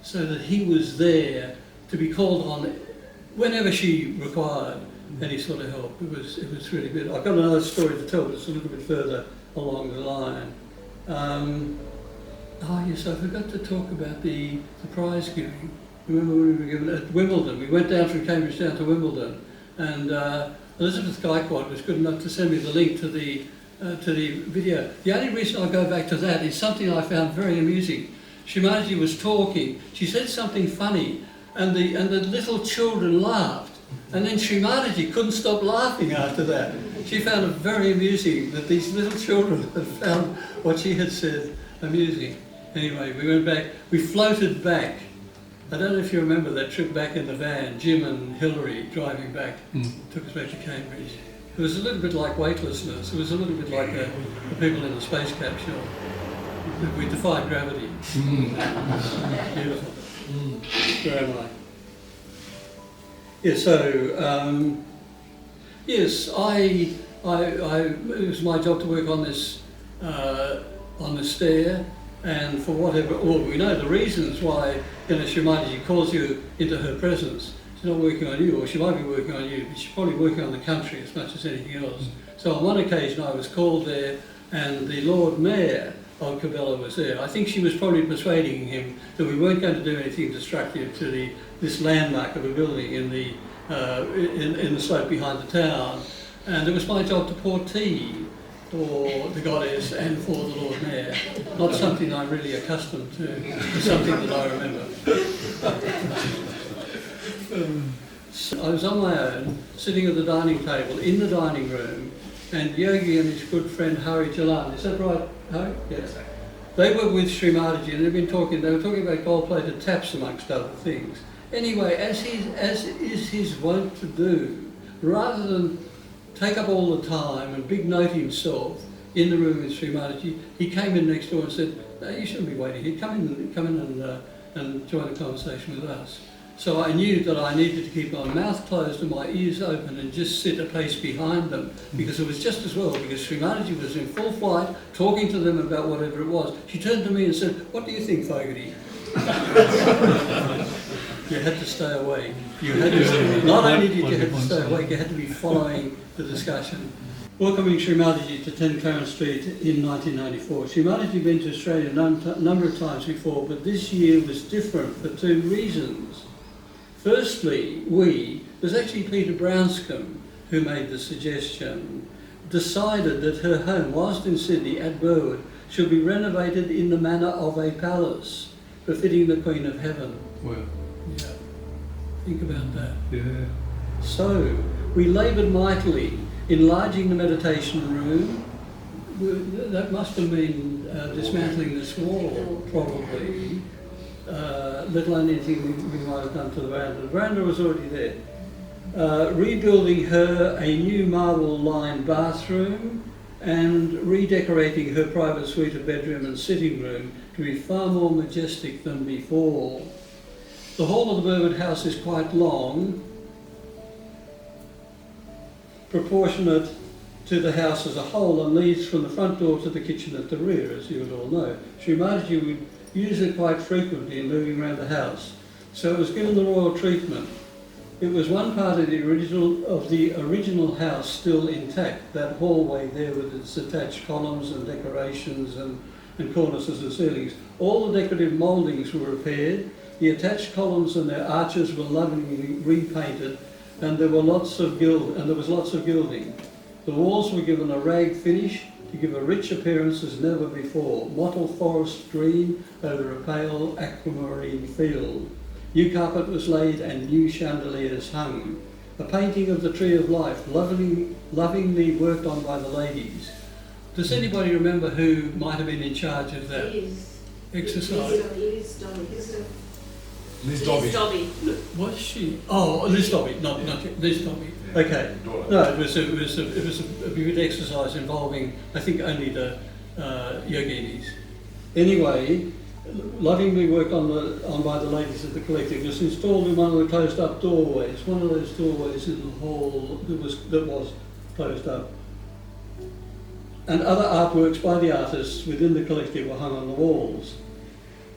so that he was there to be called on whenever she required any sort of help. It was really good. I've got another story to tell, but it's a little bit further along the line. Oh yes, I forgot to talk about the prize giving. Remember when we were given at Wimbledon? We went down from Cambridge down to Wimbledon, and Elizabeth Gaikwad was good enough to send me the link to the video. The only reason I go back to that is something I found very amusing. Shri Mataji was talking. She said something funny, and the little children laughed. And then Shri Mataji couldn't stop laughing after that. She found it very amusing that these little children had found what she had said amusing. Anyway, we went back. We floated back. I don't know if you remember that trip back in the van. Jim and Hillary driving back took us back to Cambridge. It was a little bit like weightlessness. It was a little bit like the people in the space capsule. We defied gravity. Beautiful. Where am I? Yes, so, yes, it was my job to work on this stair, and for whatever, or we know the reasons why Shri Mataji calls you into her presence. She's not working on you, or she might be working on you, but she's probably working on the country as much as anything else. So on one occasion I was called there, and the Lord Mayor of Cabela was there. I think she was probably persuading him that we weren't going to do anything destructive to this landmark of a building in the slope behind the town. And it was my job to pour tea for the goddess and for the Lord Mayor. Not something I'm really accustomed to, but something that I remember. I was on my own, sitting at the dining table in the dining room, and Yogi and his good friend Hari Jalan, is that right, Hari? Yes. They were with Shri Mataji, and they were talking about gold-plated taps amongst other things. Anyway, as is his wont to do, rather than take up all the time and big note himself in the room with Shri Mataji, he came in next door and said, "No, you shouldn't be waiting here. Come in and join the conversation with us." So I knew that I needed to keep my mouth closed and my ears open and just sit a pace behind them, because it was just as well, because Shri Mataji was in full flight talking to them about whatever it was. She turned to me and said, "What do you think, Fogarty?" You had to stay awake. You had to, not only did you have to stay awake, you had to be following the discussion. Welcoming Shri Mataji to 10 Clarence Street in 1994. Shri Mataji had been to Australia a number of times before, but this year was different for two reasons. Firstly, it was actually Peter Brownscombe who made the suggestion, decided that her home, whilst in Sydney at Burwood, should be renovated in the manner of a palace, befitting the Queen of Heaven. Well, Yeah. Think about that. yeah. So, we laboured mightily, enlarging the meditation room. That must have been dismantling this wall, probably, let alone anything we might have done to the veranda. The veranda was already there. Rebuilding her a new marble-lined bathroom and redecorating her private suite of bedroom and sitting room to be far more majestic than before. The hall of the Burwood house is quite long, proportionate to the house as a whole, and leads from the front door to the kitchen at the rear, as you would all know. Shri Mataji would use it quite frequently in moving around the house, so it was given the royal treatment. It was one part of the original house still intact, that hallway there with its attached columns and decorations and cornices and ceilings. All the decorative mouldings were repaired, the attached columns and their arches were lovingly repainted, and there was lots of gilding. The walls were given a rag finish to give a rich appearance as never before. Mottled forest green over a pale aquamarine field. New carpet was laid and new chandeliers hung. A painting of the Tree of Life, lovingly worked on by the ladies. Does anybody remember who might have been in charge of that exercise? Liz Dobby. Was she? Oh, Liz Dobby, not Liz Dobby. Okay. No, it was a good exercise involving, I think, only the yoginis. Anyway, lovingly worked on by the ladies of the collective. It was installed in one of the closed up doorways. One of those doorways in the hall that was closed up. And other artworks by the artists within the collective were hung on the walls.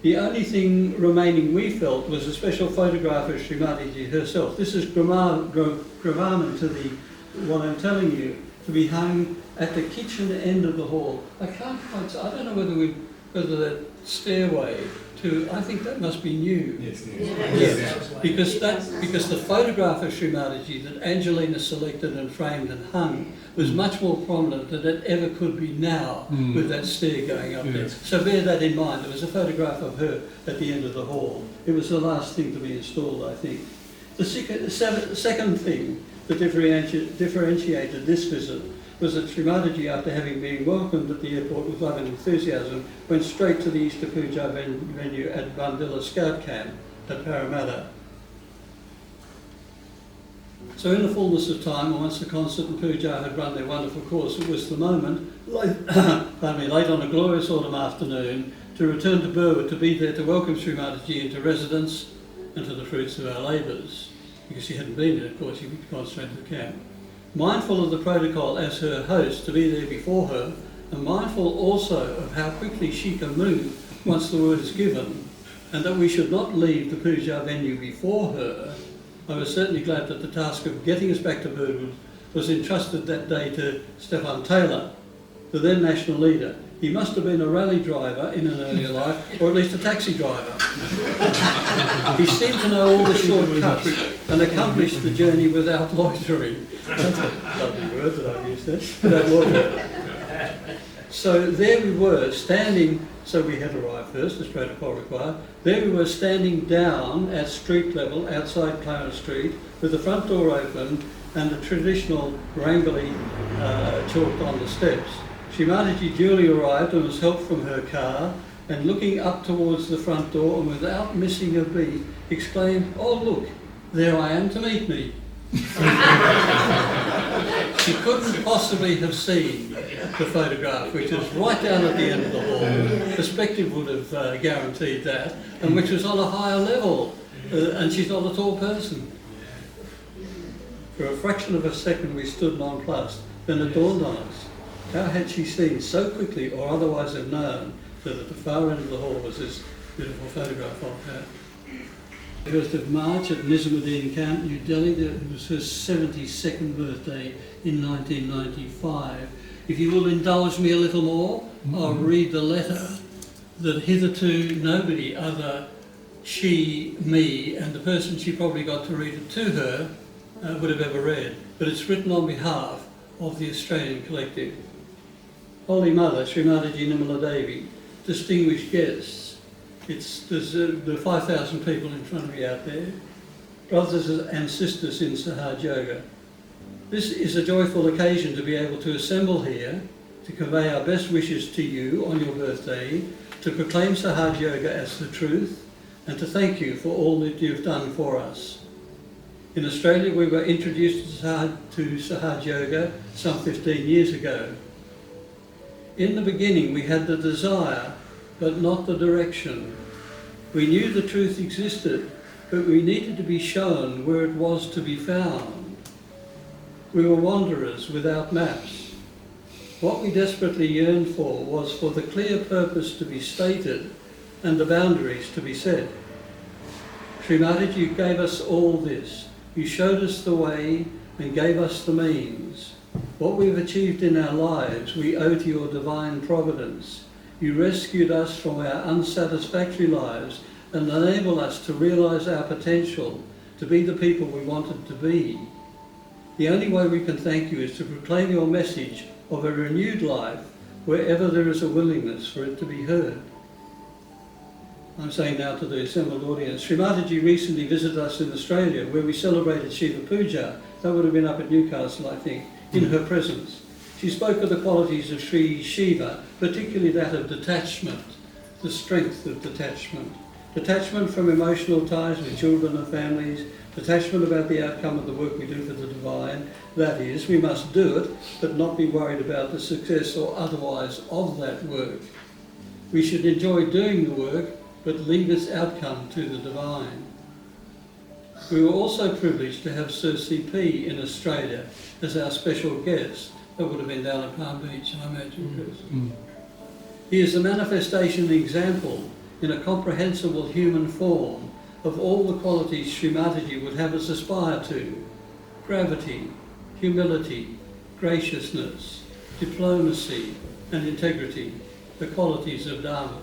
The only thing remaining, we felt, was a special photograph of Shri Mataji herself. This is gravamen to what I'm telling you, to be hung at the kitchen end of the hall. I don't know whether that stairway to, I think that must be new. Yes. Because the photograph of Shri Mataji that Angelina selected and framed and hung was much more prominent than it ever could be now with that stair going up there. So bear that in mind. There was a photograph of her at the end of the hall. It was the last thing to be installed, I think. The second thing that differentiated this visit was that Shri Mataji, after having been welcomed at the airport with love and enthusiasm, went straight to the Easter Puja venue at Bandila Scout Camp at Parramatta. So in the fullness of time, once the concert and puja had run their wonderful course, it was the moment, late on a glorious autumn afternoon, to return to Burwood, to be there to welcome Shri Mataji into residence and to the fruits of our labours. Because she hadn't been there, of course, she'd gone straight to the camp. Mindful of the protocol as her host, to be there before her, and mindful also of how quickly she can move once the word is given, and that we should not leave the puja venue before her, I was certainly glad that the task of getting us back to Burwood was entrusted that day to Stefan Taylor, the then national leader. He must have been a rally driver in an earlier life, or at least a taxi driver. He seemed to know all the shortcuts and accomplished the journey without loitering. That's a lovely word that I've used there, without loitering. So there we were, standing, so we had arrived first, as protocol required. There we were standing down at street level, outside Clarence Street, with the front door open and the traditional Rangoli chalked on the steps. Shri Mataji duly arrived and was helped from her car, and looking up towards the front door and without missing a beat, exclaimed, "Oh look, there I am to meet me." She couldn't possibly have seen the photograph, which is right down at the end of the hall. Perspective would have guaranteed that, and which was on a higher level, and she's not a tall person. For a fraction of a second we stood nonplussed, then it dawned on us. How had she seen so quickly, or otherwise have known, that at the far end of the hall was this beautiful photograph of her? 1st of March at Nizamuddin Camp, New Delhi. It was her 72nd birthday in 1995. If you will indulge me a little more, I'll read the letter that hitherto nobody other she, me, and the person she probably got to read it to her would have ever read. But it's written on behalf of the Australian collective. Holy Mother, Shri Mataji Nirmala Devi, distinguished guests, there's 5,000 people in front of you out there, brothers and sisters in Sahaja Yoga. This is a joyful occasion to be able to assemble here, to convey our best wishes to you on your birthday, to proclaim Sahaja Yoga as the truth, and to thank you for all that you've done for us. In Australia, we were introduced to Sahaja Yoga some 15 years ago. In the beginning, we had the desire, but not the direction. We knew the truth existed, but we needed to be shown where it was to be found. We were wanderers without maps. What we desperately yearned for was for the clear purpose to be stated and the boundaries to be set. Shri Mataji, you gave us all this. You showed us the way and gave us the means. What we've achieved in our lives, we owe to your divine providence. You rescued us from our unsatisfactory lives and enabled us to realise our potential, to be the people we wanted to be. The only way we can thank you is to proclaim your message of a renewed life wherever there is a willingness for it to be heard. I'm saying now to the assembled audience, Shri Mataji recently visited us in Australia where we celebrated Shiva Puja. That would have been up at Newcastle, I think, in her presence. She spoke of the qualities of Sri Shiva, particularly that of detachment, the strength of detachment. Detachment from emotional ties with children and families, detachment about the outcome of the work we do for the divine. That is, we must do it, but not be worried about the success or otherwise of that work. We should enjoy doing the work, but leave its outcome to the divine. We were also privileged to have Sir CP in Australia as our special guest. That would have been down at Palm Beach, I imagine, Chris. He is a manifestation and example in a comprehensible human form of all the qualities Shri Mataji would have us aspire to: gravity, humility, graciousness, diplomacy and integrity, the qualities of Dharma.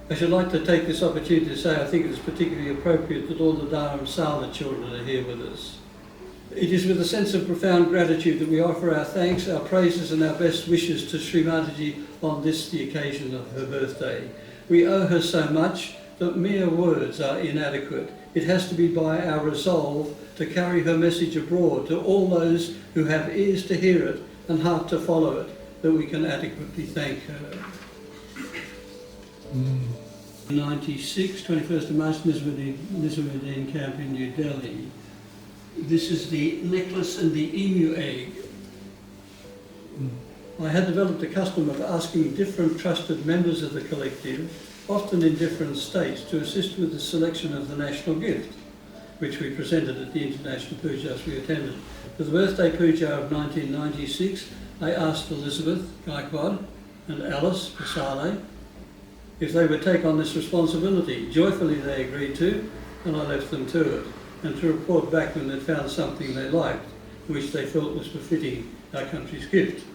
I should like to take this opportunity to say I think it is particularly appropriate that all the Dharamsala children are here with us. It is with a sense of profound gratitude that we offer our thanks, our praises and our best wishes to Shri Mataji on this, the occasion of her birthday. We owe her so much that mere words are inadequate. It has to be by our resolve to carry her message abroad to all those who have ears to hear it and heart to follow it, that we can adequately thank her. 96, 21st of March, Nizamuddin camp in New Delhi. This is the necklace and the emu egg. I had developed a custom of asking different trusted members of the collective, often in different states, to assist with the selection of the national gift, which we presented at the international pujas we attended. For the birthday puja of 1996, I asked Elizabeth Gaikwad and Alice Pasale if they would take on this responsibility. Joyfully they agreed to, and I left them to it, and to report back when they'd found something they liked, which they felt was befitting our country's gift.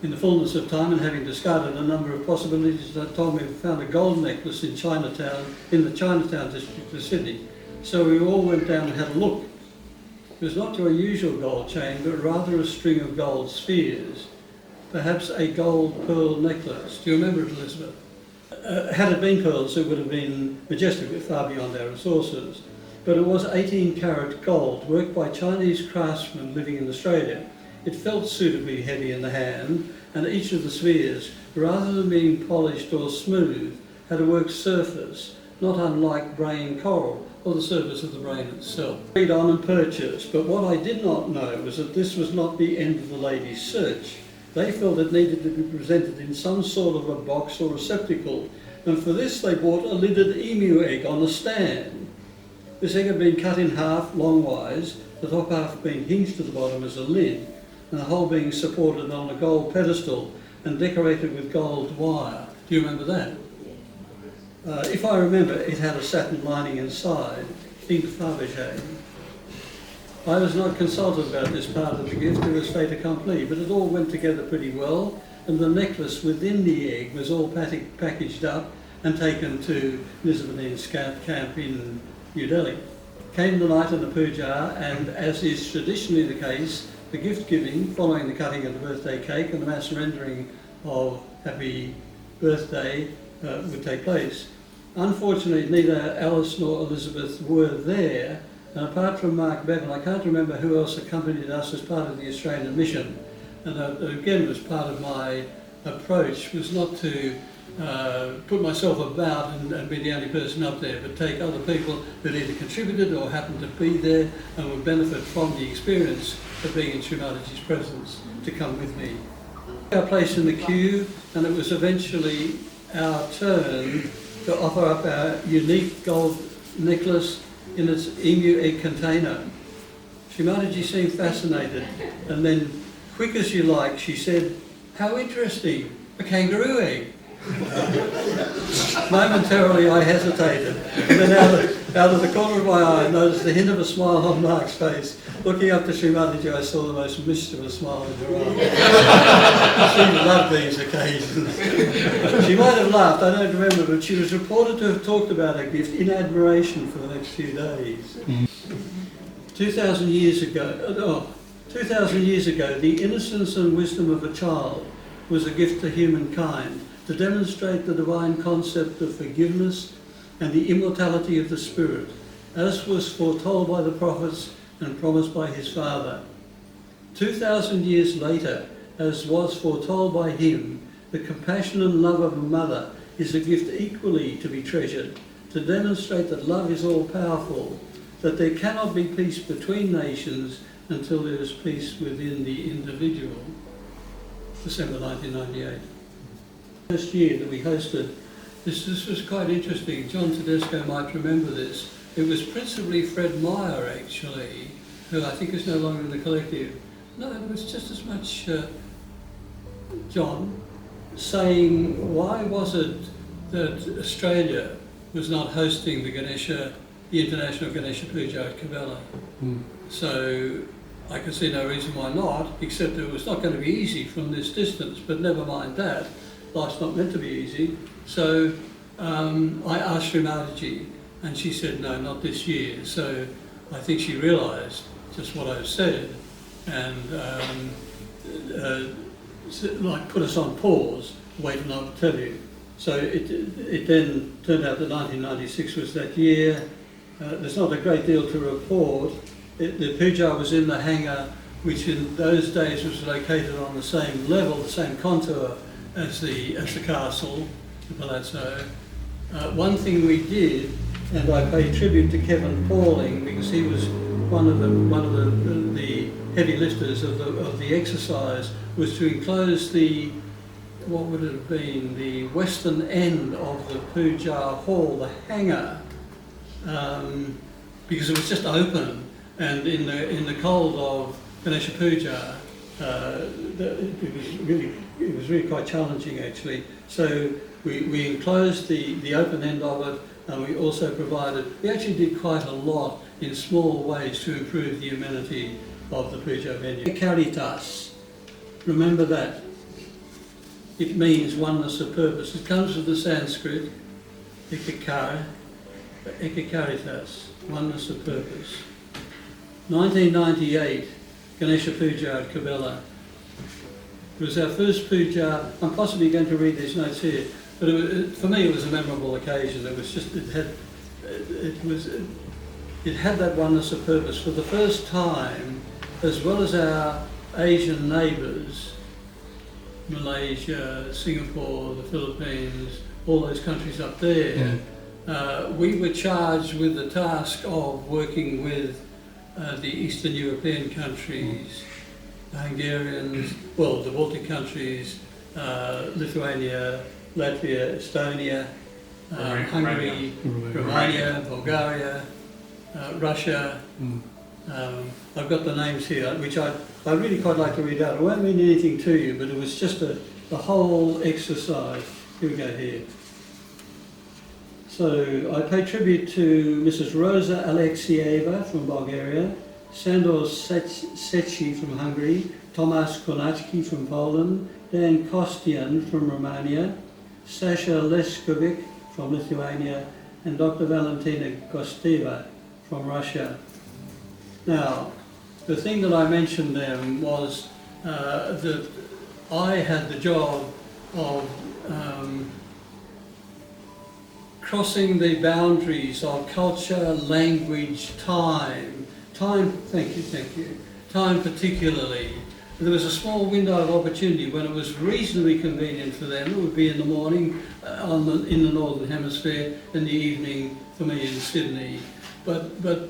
In the fullness of time, and having discarded a number of possibilities, they told me we found a gold necklace in Chinatown, in the Chinatown district of Sydney. So we all went down and had a look. It was not your usual gold chain, but rather a string of gold spheres, perhaps a gold pearl necklace. Do you remember it, Elizabeth? Had it been pearls, it would have been majestic, far beyond our resources. But it was 18-carat gold, worked by Chinese craftsmen living in Australia. It felt suitably heavy in the hand, and each of the spheres, rather than being polished or smooth, had a worked surface, not unlike brain coral, or the surface of the brain itself. Read on and purchased, but what I did not know was that this was not the end of the ladies' search. They felt it needed to be presented in some sort of a box or receptacle, and for this they bought a lidded emu egg on a stand. This egg had been cut in half longwise, the top half being hinged to the bottom as a lid, and the whole being supported on a gold pedestal and decorated with gold wire. Do you remember that? If I remember, it had a satin lining inside. Think Fabergé. I was not consulted about this part of the gift, it was fait accompli, but it all went together pretty well, and the necklace within the egg was all packaged up and taken to Nizamuddin's camp in New Delhi. Came the night of the puja, and as is traditionally the case, the gift giving following the cutting of the birthday cake and the mass rendering of happy birthday would take place. Unfortunately, neither Alice nor Elizabeth were there, and apart from Mark Bevan, I can't remember who else accompanied us as part of the Australian mission. And again, was part of my approach was not to put myself about and be the only person up there, but take other people that either contributed or happened to be there and would benefit from the experience of being in Shri Mataji's presence to come with me. Our place in the queue, and it was eventually our turn to offer up our unique gold necklace in its emu egg container. Shri Mataji seemed fascinated, and then, quick as you like, she said, "How interesting, a kangaroo egg." Momentarily I hesitated, and then out of the corner of my eye I noticed the hint of a smile on Mark's face. Looking up to Shri Mataji, I saw the most mischievous smile in her eyes. She loved these occasions. She might have laughed, I don't remember, but she was reported to have talked about her gift in admiration for the next few days. 2,000 years ago, the innocence and wisdom of a child was a gift to humankind, to demonstrate the divine concept of forgiveness and the immortality of the spirit, as was foretold by the prophets and promised by his father. 2,000 years later, as was foretold by him, the compassion and love of a mother is a gift equally to be treasured, to demonstrate that love is all-powerful, that there cannot be peace between nations until there is peace within the individual. December 1998. First year that we hosted, this was quite interesting. John Tedesco might remember this. It was principally Fred Meyer, actually, who I think is no longer in the collective. No, it was just as much John saying, why was it that Australia was not hosting the International Ganesha Puja at Cabela? So I could see no reason why not, except that it was not going to be easy from this distance, but never mind that. Life's not meant to be easy. So I asked Shri Mataji, and she said, no, not this year. So I think she realised just what I said, and put us on pause, wait and I will tell you. So it then turned out that 1996 was that year. There's not a great deal to report. The puja was in the hangar, which in those days was located on the same level, the same contour as the castle, the palazzo. One thing we did, and I pay tribute to Kevin Pauling because he was one of the heavy lifters of the exercise, was to enclose the, what would it have been, the western end of the puja hall, the hangar, because it was just open, and in the cold of Ganesha Puja, it was really quite challenging actually. So we enclosed the open end of it, and we also we actually did quite a lot in small ways to improve the amenity of the puja venue. Caritas, remember that. It means oneness of purpose. It comes from the Sanskrit, ekakara, ekakaritas, oneness of purpose. 1998, Ganesha Puja at Cabela. It was our first puja. I'm possibly going to read these notes here, but for me it was a memorable occasion. It was just, it had that oneness of purpose. For the first time, as well as our Asian neighbours, Malaysia, Singapore, the Philippines, all those countries up there, we were charged with the task of working with the Eastern European countries, the Hungarians, well, the Baltic countries, Lithuania, Latvia, Estonia, Hungary, Romania, Bulgaria, Russia. I've got the names here, which I really quite like to read out. It won't mean anything to you, but it was just the whole exercise. Here we go here. So I pay tribute to Mrs. Rosa Alexieva from Bulgaria, Sandor Sechi from Hungary, Tomasz Konachki from Poland, Dan Kostian from Romania, Sasha Leskovic from Lithuania, and Dr. Valentina Kosteva from Russia. Now, the thing that I mentioned then was that I had the job of crossing the boundaries of culture, language, time, thank you, time particularly. There was a small window of opportunity when it was reasonably convenient for them. It would be in the morning in the Northern Hemisphere, in the evening for me in Sydney. But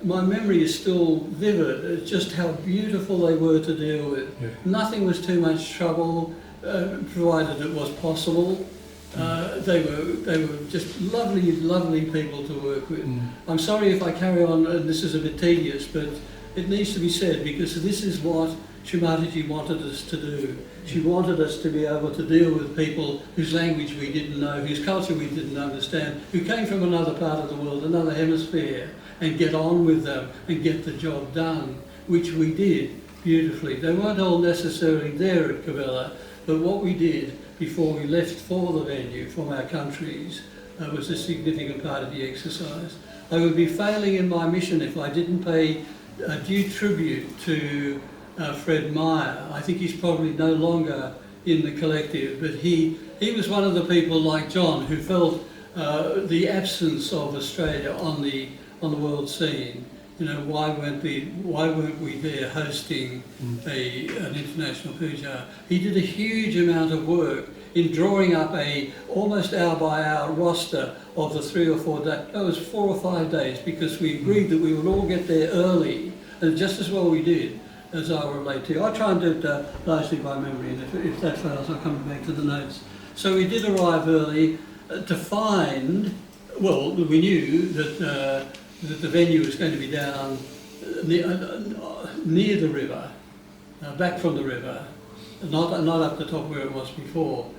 my memory is still vivid. It's just how beautiful they were to deal with. Yeah. Nothing was too much trouble, provided it was possible. They were just lovely people to work with. I'm sorry if I carry on, and this is a bit tedious, but it needs to be said because this is what Shri Mataji wanted us to do. She wanted us to be able to deal with people whose language we didn't know, whose culture we didn't understand, who came from another part of the world, another hemisphere, and get on with them and get the job done, which we did beautifully. They weren't all necessarily there at Cavella, but what we did before we left for the venue from our countries was a significant part of the exercise. I would be failing in my mission if I didn't pay due tribute to Fred Meyer. I think he's probably no longer in the collective, but he was one of the people like John who felt the absence of Australia on the world scene. You know, why weren't we there hosting an international puja? He did a huge amount of work in drawing up a almost hour by hour roster of the 3 or 4 days. It was 4 or 5 days because we agreed that we would all get there early, and just as well we did, as I will relate to you. I try and do it largely by memory, and if that fails, I'll come back to the notes. So we did arrive early to find, well, we knew that the venue was going to be down near the river, back from the river, not up the top where it was before.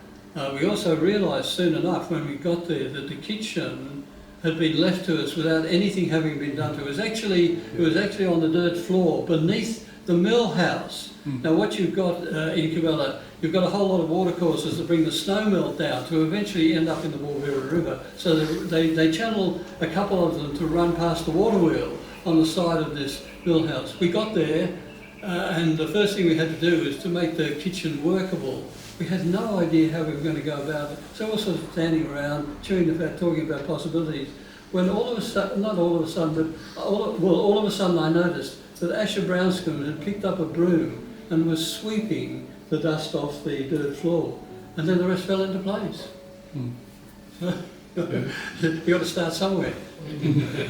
We also realised soon enough when we got there that the kitchen had been left to us without anything having been done to it. It was actually on the dirt floor beneath the mill house. Now what you've got in Cavella, you've got a whole lot of watercourses that bring the snow melt down to eventually end up in the Worbera River. So they channel a couple of them to run past the water wheel on the side of this mill house. We got there and the first thing we had to do was to make the kitchen workable. We had no idea how we were going to go about it. So we were sort of standing around, chewing the fat, talking about possibilities. When all of a sudden, not all of a sudden, but all of a sudden I noticed that Asher Brownscombe had picked up a broom and was sweeping the dust off the dirt floor. And then the rest fell into place. You got to start somewhere.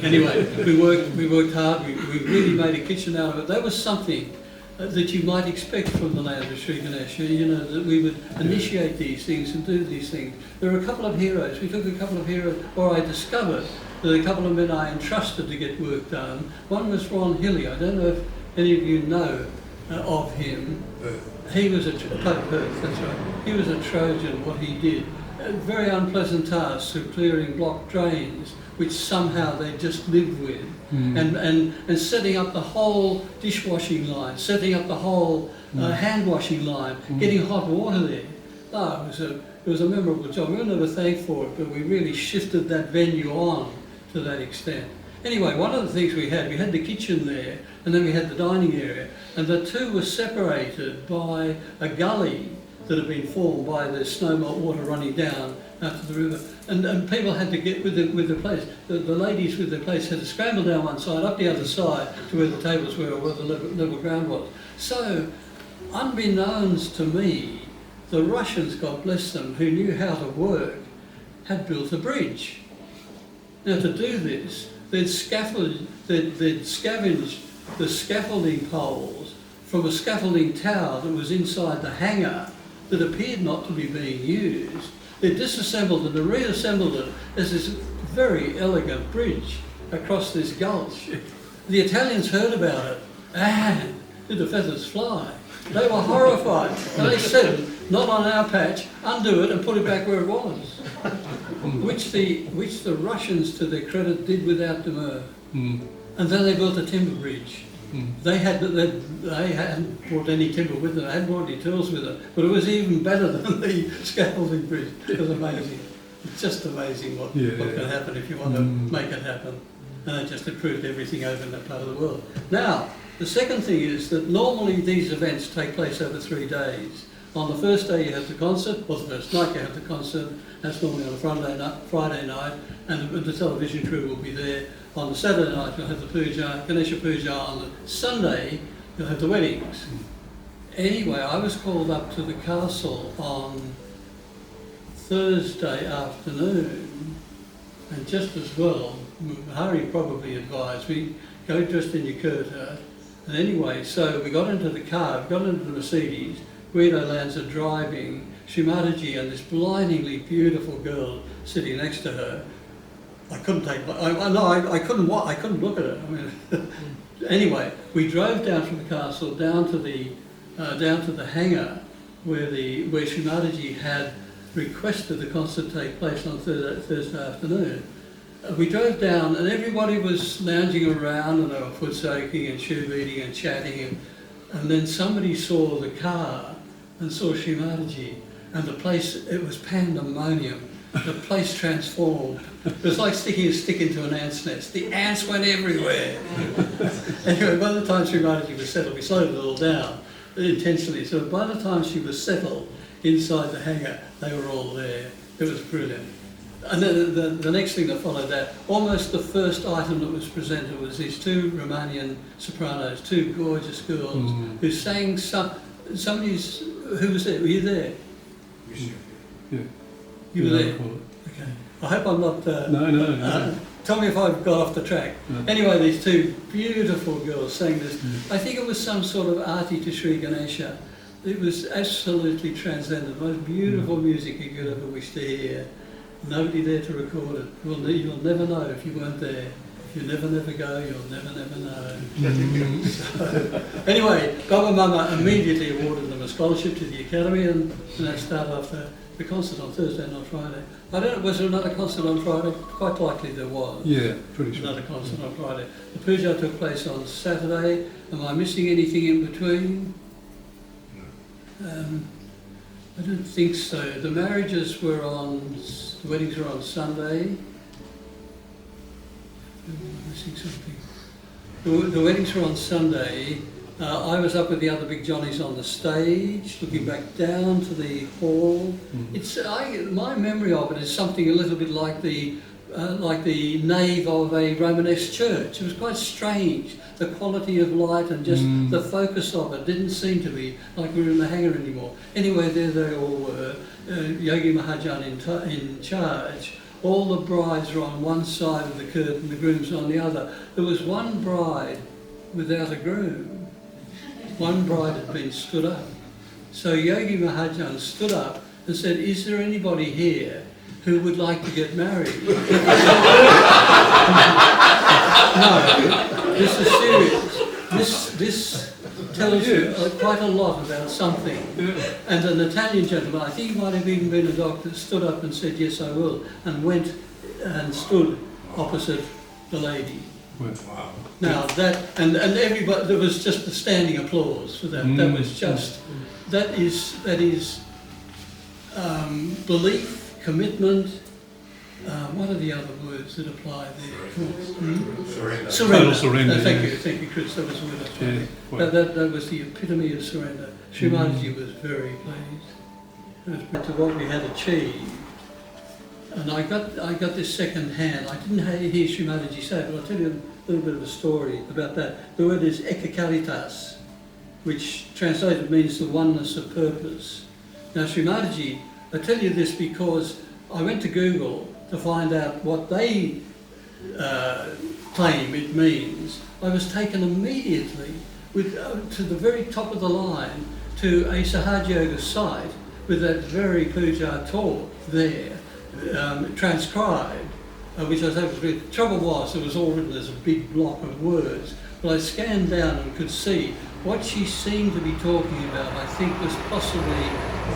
Anyway, we worked hard, we really made a kitchen out of it. That was something that you might expect from the land of Sri Ganesha, you know, that we would initiate these things and do these things. There were a couple of heroes. We took a couple of heroes, or I discovered that a couple of men I entrusted to get work done. One was Ron Hilly. I don't know if any of you know of him. He was Perth, that's right. He was a Trojan, what he did. Very unpleasant tasks of clearing blocked drains, which somehow they just lived with. And setting up the whole dishwashing line, setting up the whole hand washing line, getting hot water there. Oh, it was a memorable job. We were never thanked for it, but we really shifted that venue on to that extent. Anyway, one of the things we had the kitchen there, and then we had the dining area, and the two were separated by a gully that had been formed by the snowmelt water running down out to the river. And people had to get with the place. The ladies with their place had to scramble down one side, up the other side, to where the tables were, or where the level ground was. So, unbeknownst to me, the Russians, God bless them, who knew how to work, had built a bridge. Now to do this, they'd scavenged the scaffolding poles from a scaffolding tower that was inside the hangar that appeared not to be being used. They disassembled it and reassembled it as this very elegant bridge across this gulch. The Italians heard about it, and did the feathers fly? They were horrified. And they said, not on our patch, undo it and put it back where it was. Which the Russians, to their credit, did without demur. And then they built a timber bridge. They hadn't brought any timber with them, they hadn't brought any tools with them, but it was even better than the scaffolding bridge. It was amazing. It's just amazing what can happen if you want to make it happen. And it just improved everything over in that part of the world. Now, The second thing is that normally these events take place over 3 days. On the first day you have the concert, or the first night you have the concert, that's normally on a Friday night, and the television crew will be there. On the Saturday night you'll have the puja, Ganesha puja. On the Sunday you'll have the weddings. Anyway, I was called up to the castle on Thursday afternoon, and just as well, Hari probably advised me, go dressed in your kurta. And anyway, so we got into the car, we got into the Mercedes, Guido Lanza driving, Shri Mataji and this blindingly beautiful girl sitting next to her. I couldn't take, I couldn't look at her. I mean, anyway, we drove down from the castle down to the hangar where Shri Mataji had requested the concert take place on Thursday afternoon. We drove down and everybody was lounging around and they were foot soaking and shoe beating and chatting, and then somebody saw the car and saw Shri Mataji, and the place, it was pandemonium. The place transformed. It was like sticking a stick into an ant's nest. The ants went everywhere. Anyway, by the time Shri Mataji was settled, we slowed it all down intentionally. So by the time she was settled inside the hangar, they were all there. It was brilliant. And then the next thing that followed that, almost the first item that was presented was these 2 Romanian sopranos, 2 gorgeous girls who sang somebody's. Who was there? Were you there? Yeah. You were there? Okay. I hope I'm not... No. Tell me if I've got off the track. No. Anyway, these 2 beautiful girls sang this. I think it was some sort of arti to Sri Ganesha. It was absolutely transcendent, the most beautiful music you could ever wish to hear. Nobody there to record it. You'll never know if you weren't there. If you never go, you'll never know. So, anyway, Baba Mama immediately awarded them a scholarship to the Academy, and that started off the concert on Thursday, not Friday. I don't know, was there another concert on Friday? Quite likely there was. Yeah, pretty sure. Another concert on Friday. The puja took place on Saturday. Am I missing anything in between? I don't think so. The marriages were the weddings were on Sunday. Am I missing something? The weddings were on Sunday. I was up with the other big Johnnies on the stage, looking back down to the hall. My memory of it is something a little bit like the nave of a Romanesque church. It was quite strange. The quality of light and just the focus of it didn't seem to be like we were in the hangar anymore. Anyway, there they all were, Yogi Mahajan in charge. All the brides were on one side of the curtain, the grooms on the other. There was one bride without a groom. One bride had been stood up. So Yogi Mahajan stood up and said, "Is there anybody here who would like to get married?" No, this is serious. This tells you quite a lot about something. And an Italian gentleman, I think he might have even been a doctor, stood up and said, "Yes, I will," and went and stood opposite the lady. Wow. Now that, and everybody, there was just a standing applause for that. That was just, that is belief, commitment. What are the other words that apply there? Surrender. Surrender. Total surrender. Thank you, Chris. That was the word I was trying to- that was the epitome of surrender. Shri Mataji was very pleased. It was to what we had achieved. And I got this second hand. I didn't hear Shri Mataji say it, but I'll tell you a little bit of a story about that. The word is ekakaritas, which translated means the oneness of purpose. Now Shri Mataji, I tell you this because I went to Google to find out what they claim it means. I was taken immediately to the very top of the line to a Sahaja Yoga site with that very puja taught there, transcribed, which I thought was good. The trouble was it was all written as a big block of words, but I scanned down and could see what she seemed to be talking about. I think was possibly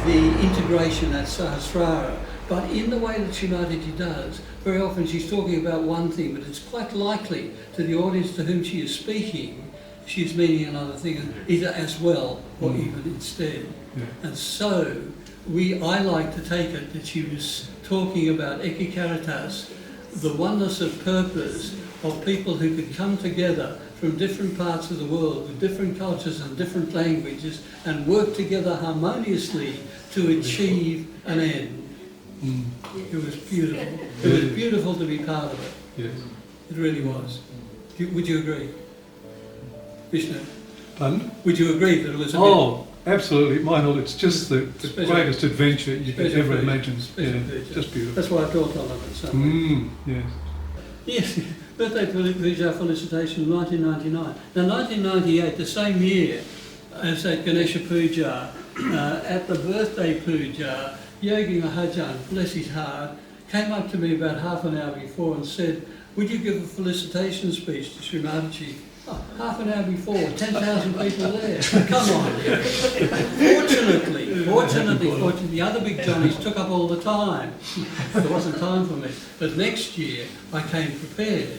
the integration at Sahasrara. But in the way that Shri Mataji does, very often she's talking about one thing, but it's quite likely to the audience to whom she is speaking, she's meaning another thing, either as well or even instead. Yeah. And so I like to take it that she was talking about ekikaritas, the oneness of purpose of people who could come together from different parts of the world with different cultures and different languages and work together harmoniously to achieve an end. It was beautiful. It was beautiful to be part of it. Yes. It really was. Would you agree? Vishnu, Pardon? would you agree that it was a Oh, absolutely. Mine, it's just the Special- greatest adventure you could special ever feature, imagine. special Yeah, feature. just beautiful. That's why I thought I love it so much. Yes. Yes, birthday puja felicitation 1999. Now 1998, the same year as at Ganesha Puja, at the birthday puja, Yogi Mahajan, bless his heart, came up to me about half an hour before and said, would you give a felicitation speech to Shri Mataji? Oh, half an hour before, 10,000 people there. Come on. Fortunately, the other big Johnnies took up all the time. There wasn't time for me. But next year, I came prepared.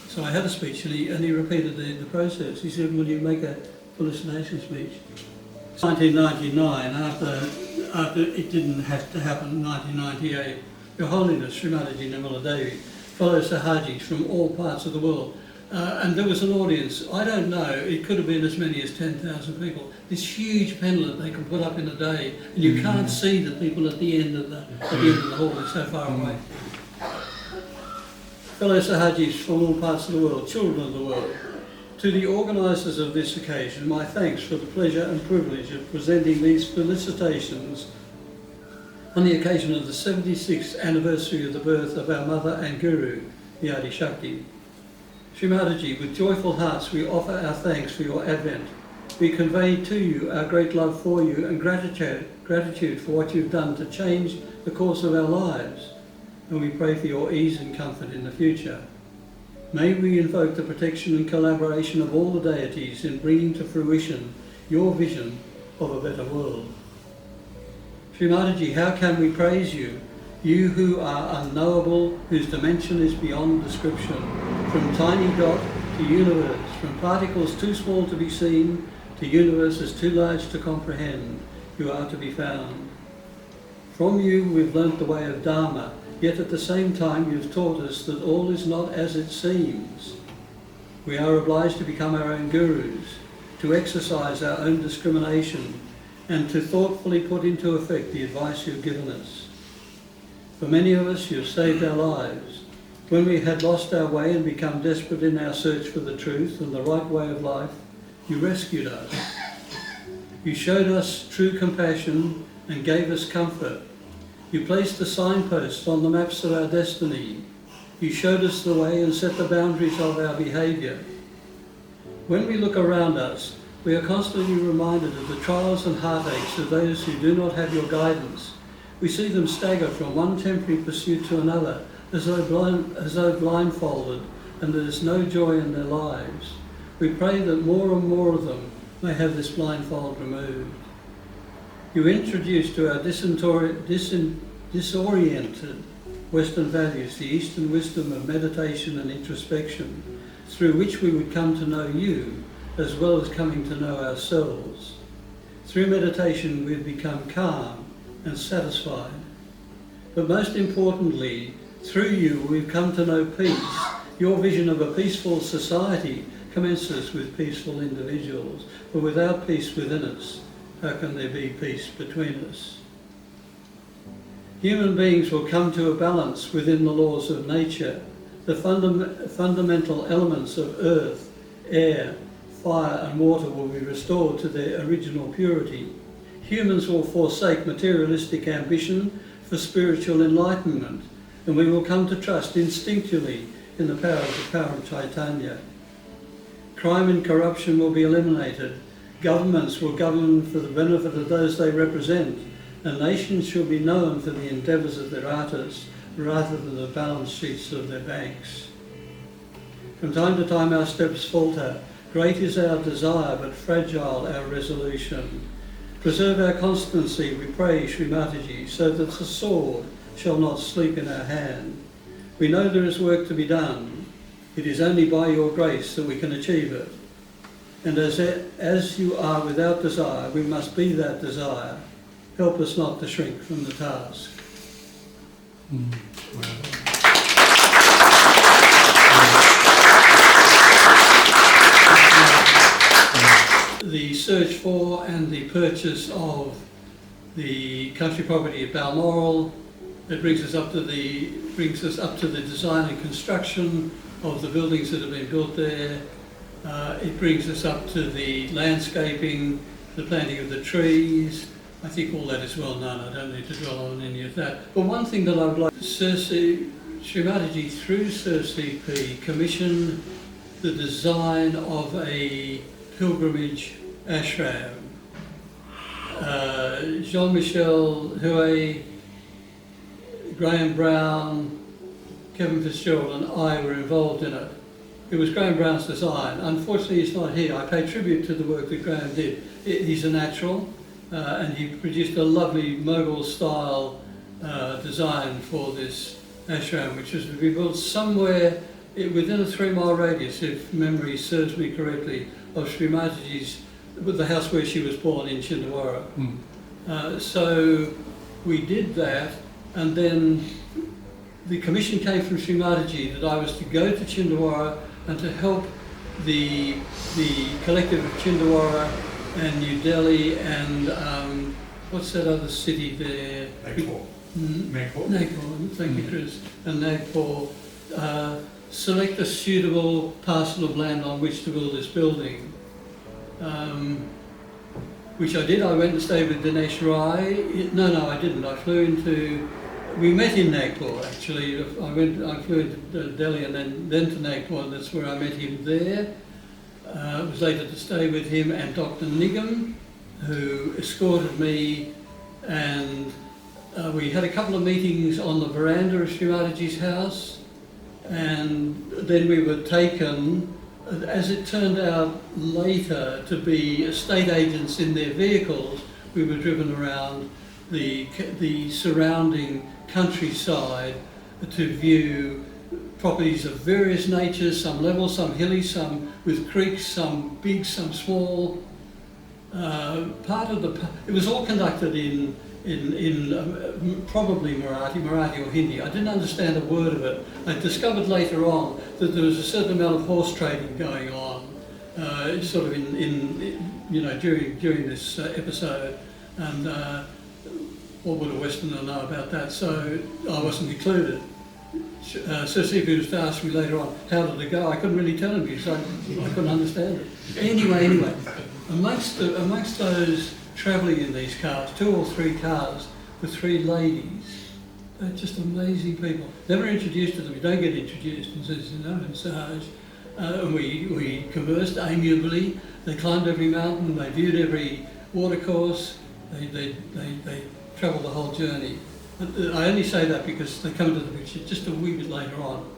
So I had a speech and he repeated the process. He said, will you make a felicitation speech? 1999, after it didn't have to happen in 1998, Your Holiness, Shri Mataji Nirmala Devi, fellow Sahajis from all parts of the world, and there was an audience, I don't know, it could have been as many as 10,000 people. This huge pendant they can put up in a day, and you can't see the people at the end of the hall, it's so far away. Fellow Sahajis from all parts of the world, children of the world, to the organisers of this occasion, my thanks for the pleasure and privilege of presenting these felicitations on the occasion of the 76th anniversary of the birth of our mother and guru, the Adi Shakti. Shri Mataji, with joyful hearts we offer our thanks for your advent. We convey to you our great love for you and gratitude for what you've done to change the course of our lives. And we pray for your ease and comfort in the future. May we invoke the protection and collaboration of all the deities in bringing to fruition your vision of a better world. Shri Mataji, how can we praise you? You who are unknowable, whose dimension is beyond description, from tiny dot to universe, from particles too small to be seen to universes too large to comprehend, you are to be found. From you we've learnt the way of Dharma, yet at the same time you've taught us that all is not as it seems. We are obliged to become our own gurus, to exercise our own discrimination, and to thoughtfully put into effect the advice you've given us. For many of us, you've saved our lives. When we had lost our way and become desperate in our search for the truth and the right way of life, you rescued us. You showed us true compassion and gave us comfort. You placed the signposts on the maps of our destiny. You showed us the way and set the boundaries of our behaviour. When we look around us, we are constantly reminded of the trials and heartaches of those who do not have your guidance. We see them stagger from one temporary pursuit to another, as though blindfolded, and there is no joy in their lives. We pray that more and more of them may have this blindfold removed. You introduced to our disoriented Western values the Eastern wisdom of meditation and introspection, through which we would come to know you, as well as coming to know ourselves. Through meditation we've become calm and satisfied. But most importantly, through you we've come to know peace. Your vision of a peaceful society commences with peaceful individuals, but without peace within us, how can there be peace between us? Human beings will come to a balance within the laws of nature. The fundamental elements of earth, air, fire and water will be restored to their original purity. Humans will forsake materialistic ambition for spiritual enlightenment, and we will come to trust instinctually in the power of Chaitanya. Crime and corruption will be eliminated. Governments will govern for the benefit of those they represent, and nations shall be known for the endeavours of their artists rather than the balance sheets of their banks. From time to time our steps falter. Great is our desire, but fragile our resolution. Preserve our constancy, we pray, Shri Mataji, so that the sword shall not sleep in our hand. We know there is work to be done. It is only by your grace that we can achieve it. And as you are without desire, we must be that desire. Help us not to shrink from the task. the search for and the purchase of the country property at Balmoral. It brings us up to the design and construction of the buildings that have been built there. It brings us up to the landscaping, the planting of the trees. I think all that is well known. I don't need to dwell on any of that. But one thing that I would like, Shri Mataji through Sir CP commissioned the design of a pilgrimage ashram. Jean-Michel Huet, Graham Brown, Kevin Fitzgerald and I were involved in it. It was Graham Brown's design. Unfortunately, he's not here. I pay tribute to the work that Graham did. He's a natural, and he produced a lovely Mughal-style design for this ashram, which was to be built somewhere within a 3-mile radius, if memory serves me correctly, of Shri Mataji's, with the house where she was born in Chindawara. So we did that, and then the commission came from Shri Mataji that I was to go to Chindawara and to help the collective of Chindawara and New Delhi and what's that other city there? Nagpur. Nagpur, thank you, Chris. And Nagpur select a suitable parcel of land on which to build this building. Which I did. I went and stayed with Dinesh Rai. No, I didn't. I flew into. We met in Nagpur actually. I flew into Delhi and then to Nagpur, and that's where I met him there. I was later to stay with him and Dr. Nigam, who escorted me, and we had a couple of meetings on the veranda of Shri Mataji's house, and then we were taken, as it turned out later, to be estate agents in their vehicles. We were driven around the surrounding countryside to view properties of various natures, some level, some hilly, some with creeks, some big, some small. It was all conducted in probably Marathi or Hindi. I didn't understand a word of it. I discovered later on that there was a certain amount of horse trading going on, sort of during this episode, and what would a Westerner know about that? So I wasn't included. Sir C.P. was to ask me later on, how did it go? I couldn't really tell him because I couldn't understand it. Anyway, amongst those travelling in these cars, 2 or 3 cars, were 3 ladies. They're just amazing people. Never introduced to them. You don't get introduced. And says, and Sahaj. And we conversed amiably. They climbed every mountain. They viewed every watercourse. They travelled the whole journey. I only say that because they come into the picture just a wee bit later on.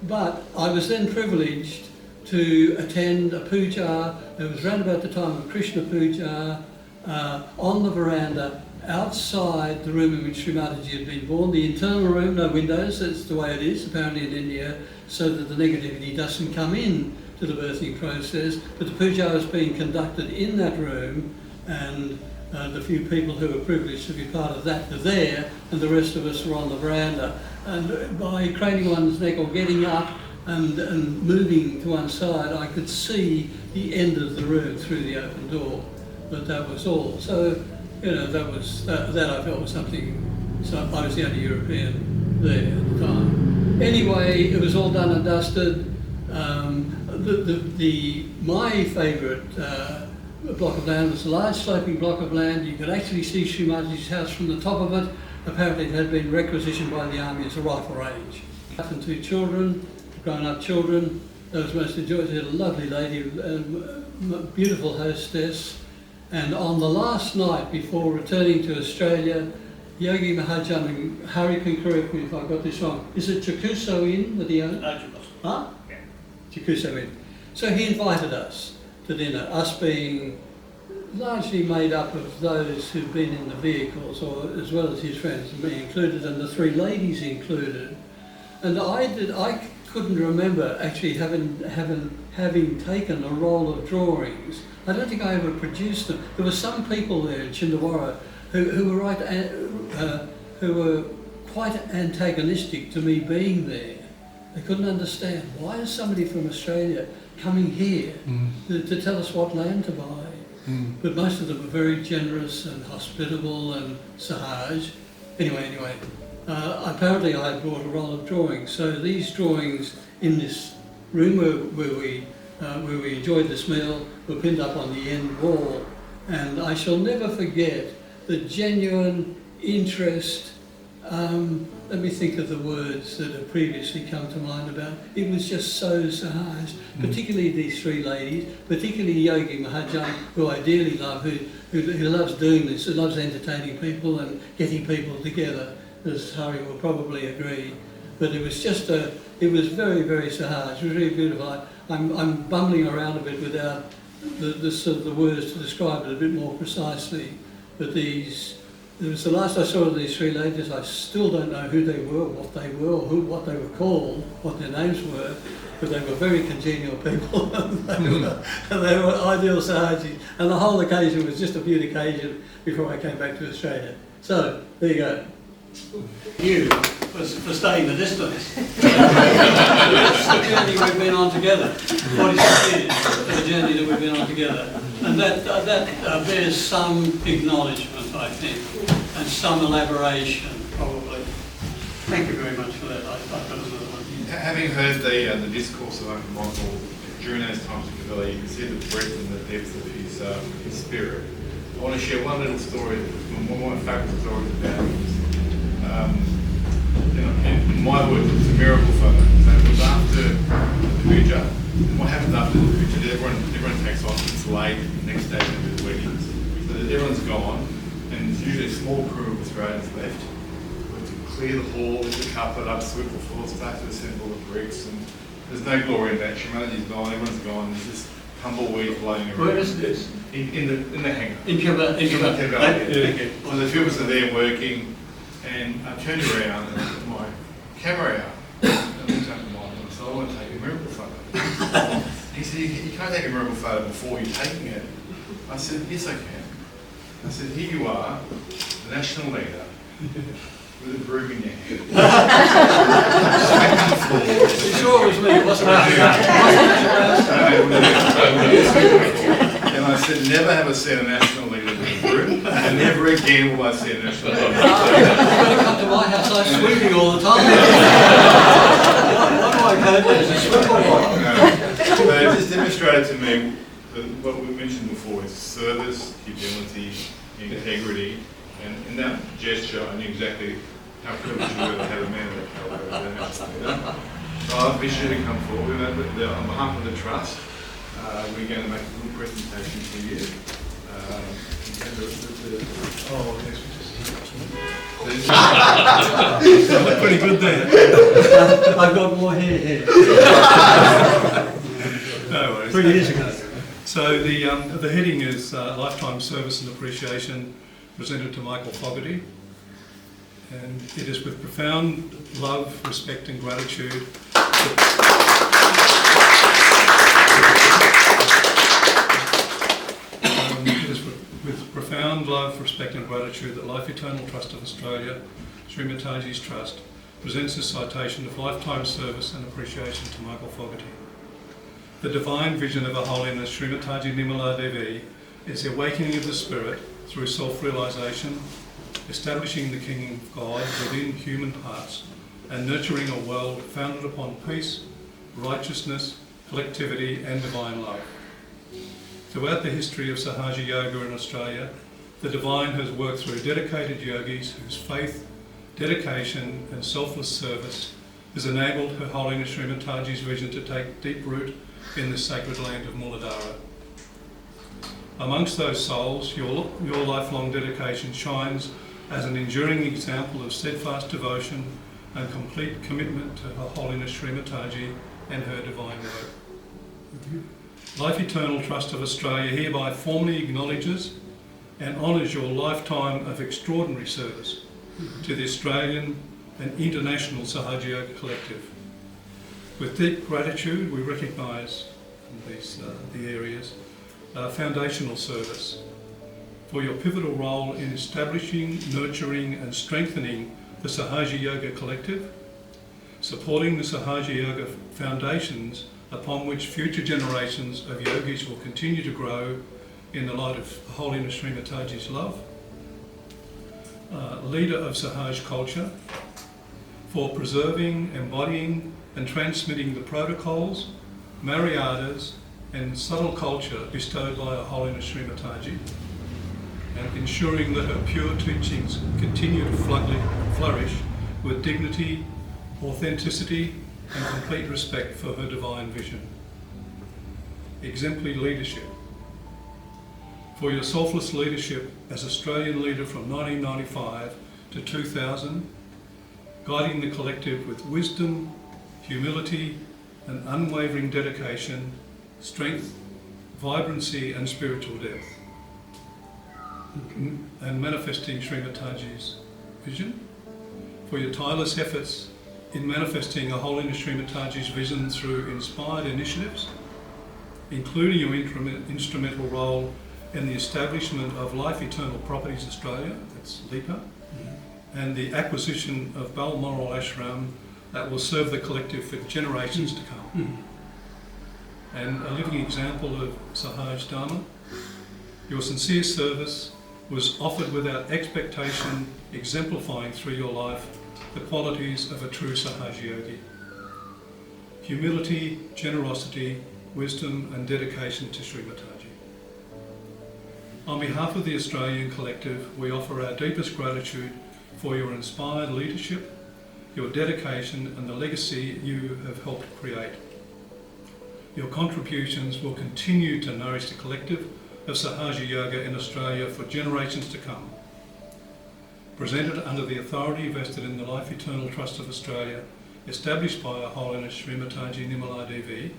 But I was then privileged to attend a puja. It was around about the time of Krishna puja, on the veranda, outside the room in which Shri Mataji had been born. The internal room, no windows, that's the way it is apparently in India, so that the negativity doesn't come in to the birthing process. But the puja was being conducted in that room, and the few people who were privileged to be part of that were there, and the rest of us were on the veranda. And by craning one's neck or getting up and moving to one side, I could see the end of the room through the open door. But that was all. So, that I felt was something. So I was the only European there at the time. Anyway, it was all done and dusted. My favourite block of land was a large sloping block of land. You could actually see Shri Mataji's house from the top of it. Apparently it had been requisitioned by the army as a rifle range. And 2 children, grown-up children. That was most enjoyed. She had a lovely lady, a beautiful hostess. And on the last night before returning to Australia, Yogi Mahajan, and Harry can correct me if I got this wrong, is it Chakuso Inn that he owned? Huh? Yeah. Chakuso Inn. So he invited us to dinner, us being largely made up of those who'd been in the vehicles, or as well as his friends, and me included, and the 3 ladies included. And I couldn't remember actually having taken a roll of drawings. I don't think I ever produced them. There were some people there in Chindawara who were quite antagonistic to me being there. They couldn't understand, why is somebody from Australia coming here to tell us what land to buy? but most of them were very generous and hospitable and Sahaj. Anyway, apparently I had brought a roll of drawings. So these drawings in this room where we enjoyed this meal were pinned up on the end wall, and I shall never forget the genuine interest. Let me think of the words that have previously come to mind about. It was just so Sahaj, particularly these three ladies, particularly Yogi Mahajan, who I dearly love, who loves doing this, who loves entertaining people and getting people together, as Hari will probably agree. But it was just it was very, very Sahaj. It was really beautiful. I'm bumbling around a bit without the sort of the words to describe it a bit more precisely. But it was the last I saw of these three ladies. I still don't know who they were, what they were, what they were called, what their names were, but they were very congenial people. They were ideal Sahajis. And the whole occasion was just a beaut occasion before I came back to Australia. So, there you go. You, for staying the distance. That's the journey we've been on together. 46 years for the journey that we've been on together. And that bears some acknowledgement, I think, and some elaboration, probably. Thank you very much for that. I've got another one. Having heard the discourse of Uncle Michael during those times of Cavilli, you can see the breadth and the depth of his spirit. I want to share one little story, one of my favourite stories about him. In my words, it was a miracle photo. So it was after the puja. And what happens after the puja? Everyone takes off. It's late. The next day there's weddings. So everyone's gone, and there's usually a small crew of Australians left. We have to clear the hall, lift the carpet up, sweep the floor, start to assemble the bricks, and there's no glory in that. Shri Mataji's gone. Everyone's gone. There's just tumbleweed blowing around. Where is this? In the hangar. In Cuba. Yeah. So the few of us are there working. And I turned around and I put my camera out. And I looked up at Michael and I said, I want to take a miracle photo. He said, you can't take a miracle photo before you're taking it. I said, yes I can. I said, here you are, the national leader, with a broom in your hand. You sure it was me? It wasn't And I said, never have I seen a national leader with a broom, and never again will I see a national leader. You've got to come to my house, I'm sweeping all the time. What do I go there? Is a sweep or what? So it just demonstrated to me what we mentioned before is service, humility, integrity, and in that gesture I knew exactly how privileged we were to have a man of that calibre as a national leader. So I wish you to come forward, and on behalf of the Trust, we're going to make a good presentation for you. Pretty good there. I've got more hair here. No worries. 3 years ago. So the heading is Lifetime Service and Appreciation, presented to Michael Fogarty. And it is with profound love, respect and gratitude with profound love, respect and gratitude that Life Eternal Trust of Australia, Shri Mataji's Trust, presents this citation of lifetime service and appreciation to Michael Fogarty. The divine vision of Her Holiness Shri Mataji Nirmala Devi is the awakening of the spirit through self-realisation, establishing the kingdom of God within human hearts, and nurturing a world founded upon peace, righteousness, collectivity and divine love. Throughout the history of Sahaja Yoga in Australia, the Divine has worked through dedicated yogis whose faith, dedication and selfless service has enabled Her Holiness Shri Mataji's vision to take deep root in the sacred land of Muladhara. Amongst those souls, your lifelong dedication shines as an enduring example of steadfast devotion and complete commitment to Her Holiness Shri Mataji and her divine work. Life Eternal Trust of Australia hereby formally acknowledges and honours your lifetime of extraordinary service to the Australian and international Sahaja Yoga Collective. With deep gratitude, we recognise the areas foundational service for your pivotal role in establishing, nurturing and strengthening the Sahaja Yoga Collective, supporting the Sahaja Yoga foundations upon which future generations of yogis will continue to grow in the light of Her Holiness Shri Mataji's love, leader of Sahaj culture, for preserving, embodying and transmitting the protocols, maryadas and subtle culture bestowed by Her Holiness Shri Mataji, and ensuring that her pure teachings continue to flourish with dignity, authenticity and complete respect for her divine vision. Exemplary leadership. For your selfless leadership as Australian leader from 1995 to 2000, guiding the collective with wisdom, humility and unwavering dedication, strength, vibrancy and spiritual depth, and manifesting Shri Mataji's vision. For your tireless efforts in manifesting Her Holiness Shri Mataji's vision through inspired initiatives, including your instrumental role in the establishment of Life Eternal Properties Australia, that's LEPA, and the acquisition of Balmoral Ashram that will serve the collective for generations to come. And a living example of Sahaj Dharma, your sincere service was offered without expectation, exemplifying through your life the qualities of a true Sahaja Yogi. Humility, generosity, wisdom and dedication to Shri Mataji. On behalf of the Australian Collective, we offer our deepest gratitude for your inspired leadership, your dedication and the legacy you have helped create. Your contributions will continue to nourish the collective of Sahaja Yoga in Australia for generations to come. Presented under the authority vested in the Life Eternal Trust of Australia, established by Her Holiness Shri Mataji Nirmala Devi,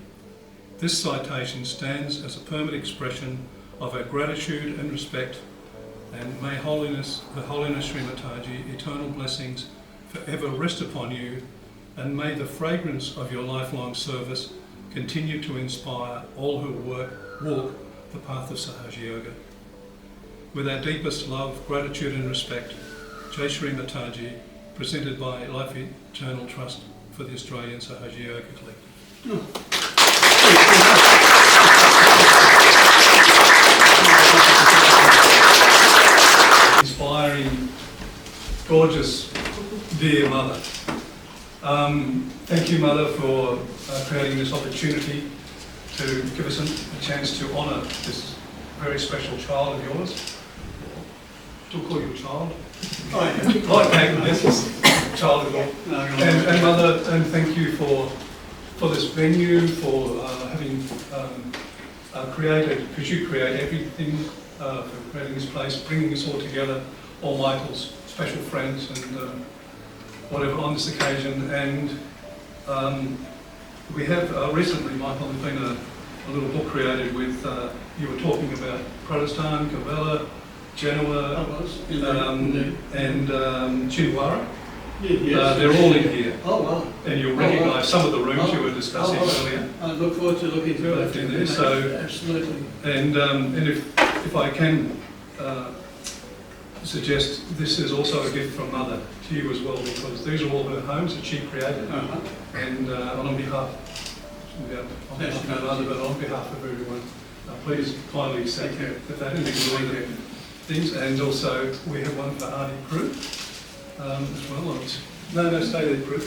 this citation stands as a permanent expression of our gratitude and respect, and may Her Holiness Shri Mataji eternal blessings forever rest upon you, and may the fragrance of your lifelong service continue to inspire all who walk the path of Sahaja Yoga. With our deepest love, gratitude and respect, Jai Shri Mataji, presented by Life Eternal Trust for the Australian Sahaja Yoga Collective. Inspiring, gorgeous, dear Mother. Thank you, Mother, for creating this opportunity to give us a chance to honour this very special child of yours. Still call you a child? Yes, child of yours. And Mother, and thank you for this venue, for having created, because you create everything, for creating this place, bringing us all together, all Michael's special friends and whatever on this occasion. And we have recently, Michael, there's been a little book created with, you were talking about Protestant, Cavella, Genoa, and Chindwara. Yes. They're all in here. Oh, wow. And you'll recognise some of the rooms you were discussing earlier. I look forward to looking through it. In there. So, absolutely. And if I can suggest, this is also a gift from Mother to you as well, because these are all her homes that she created. And on behalf of Mother, but on behalf of everyone, please kindly accept that and enjoy the things. And also, we have one for Arnie Crew as well. No, stay there, Crew.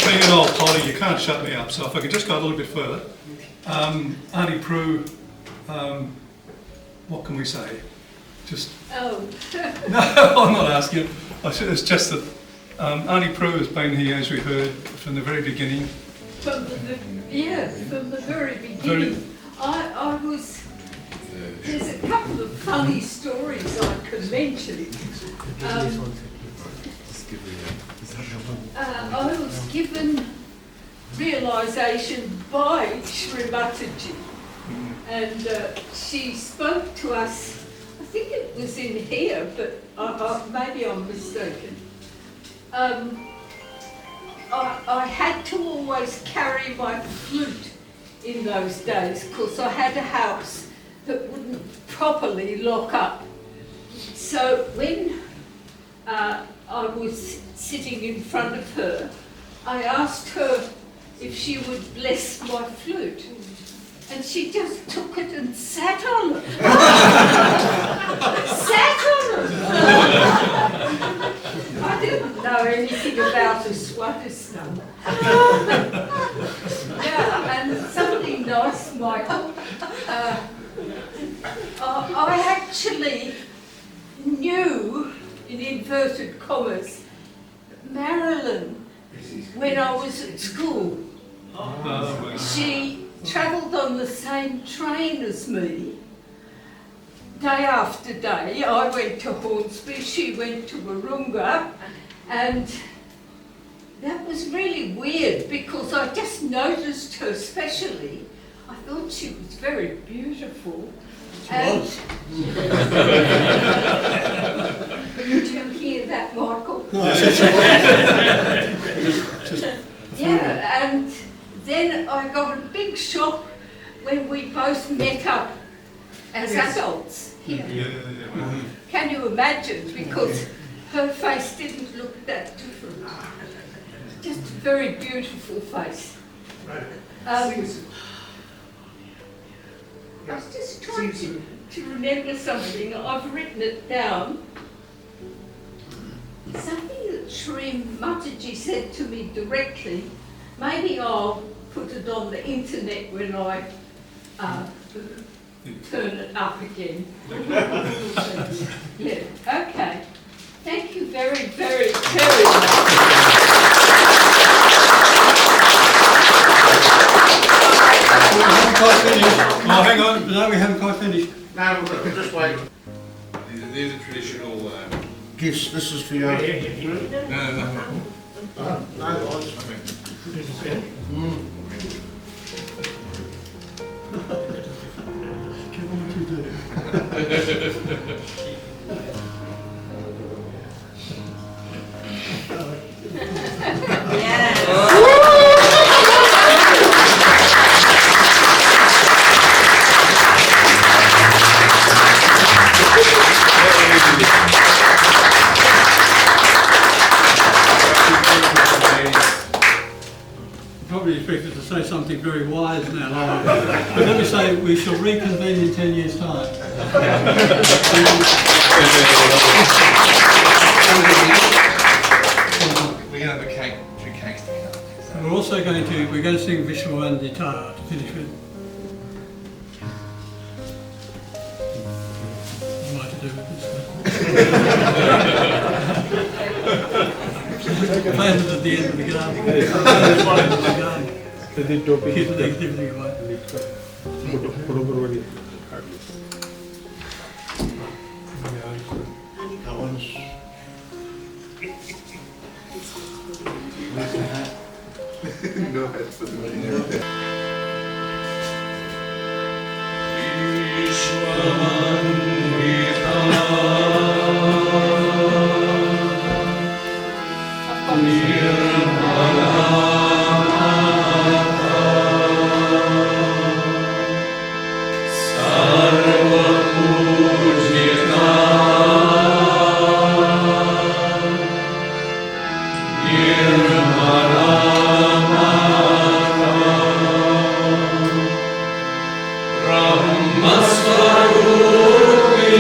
Being an old potty, you can't shut me up, so if I could just go a little bit further. Auntie Prue, what can we say? Just Oh. no, I'm not asking. It's just that Auntie Prue has been here, as we heard, from the very beginning. From the very beginning. I was, there's a couple of funny stories I could mention. I was given realisation by Shri Mataji, and she spoke to us, I think it was in here, but maybe I'm mistaken. I had to always carry my flute in those days because I had a house that wouldn't properly lock up. So when I was sitting in front of her, I asked her if she would bless my flute. And she just took it and sat on it. Sat on it. I didn't know anything about a Swatistan. Yeah, and something nice, Michael. I actually knew, in inverted commas, Marilyn when I was at school. She travelled on the same train as me, day after day. I went to Hornsby, she went to Wahroonga, and that was really weird because I just noticed her specially. I thought she was very beautiful. And did you hear that, Michael? Yeah, and then I got a big shock when we both met up as adults here. Can you imagine? Because her face didn't look that different. Just a very beautiful face. I was just trying to remember something. I've written it down. Something that Shri Mataji said to me directly. Maybe I'll put it on the internet when I turn it up again. Yeah, okay. Thank you very, very, very much. We haven't quite finished. Oh, hang on. No, we haven't quite finished. No, just wait. These are traditional. Gifts, this is for you. No. Probably expected to say something very wise now. But let me say, we shall reconvene in 10 years' time. We're going to have a cake, 2 cakes together. We're also going to sing Vishwavandita to finish with. What to do with this? Play it at the end of the garden. Keep the activity away. That one's... Brahmasvarupi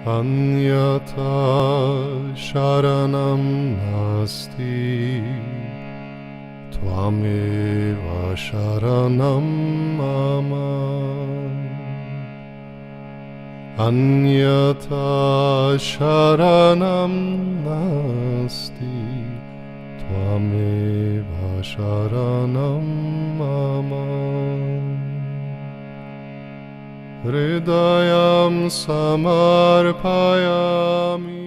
Anyata sharanam nasti Tvameva sharanam mama Anyata sharanam nasti Tvameva sharanam mama Hridayam samarpayami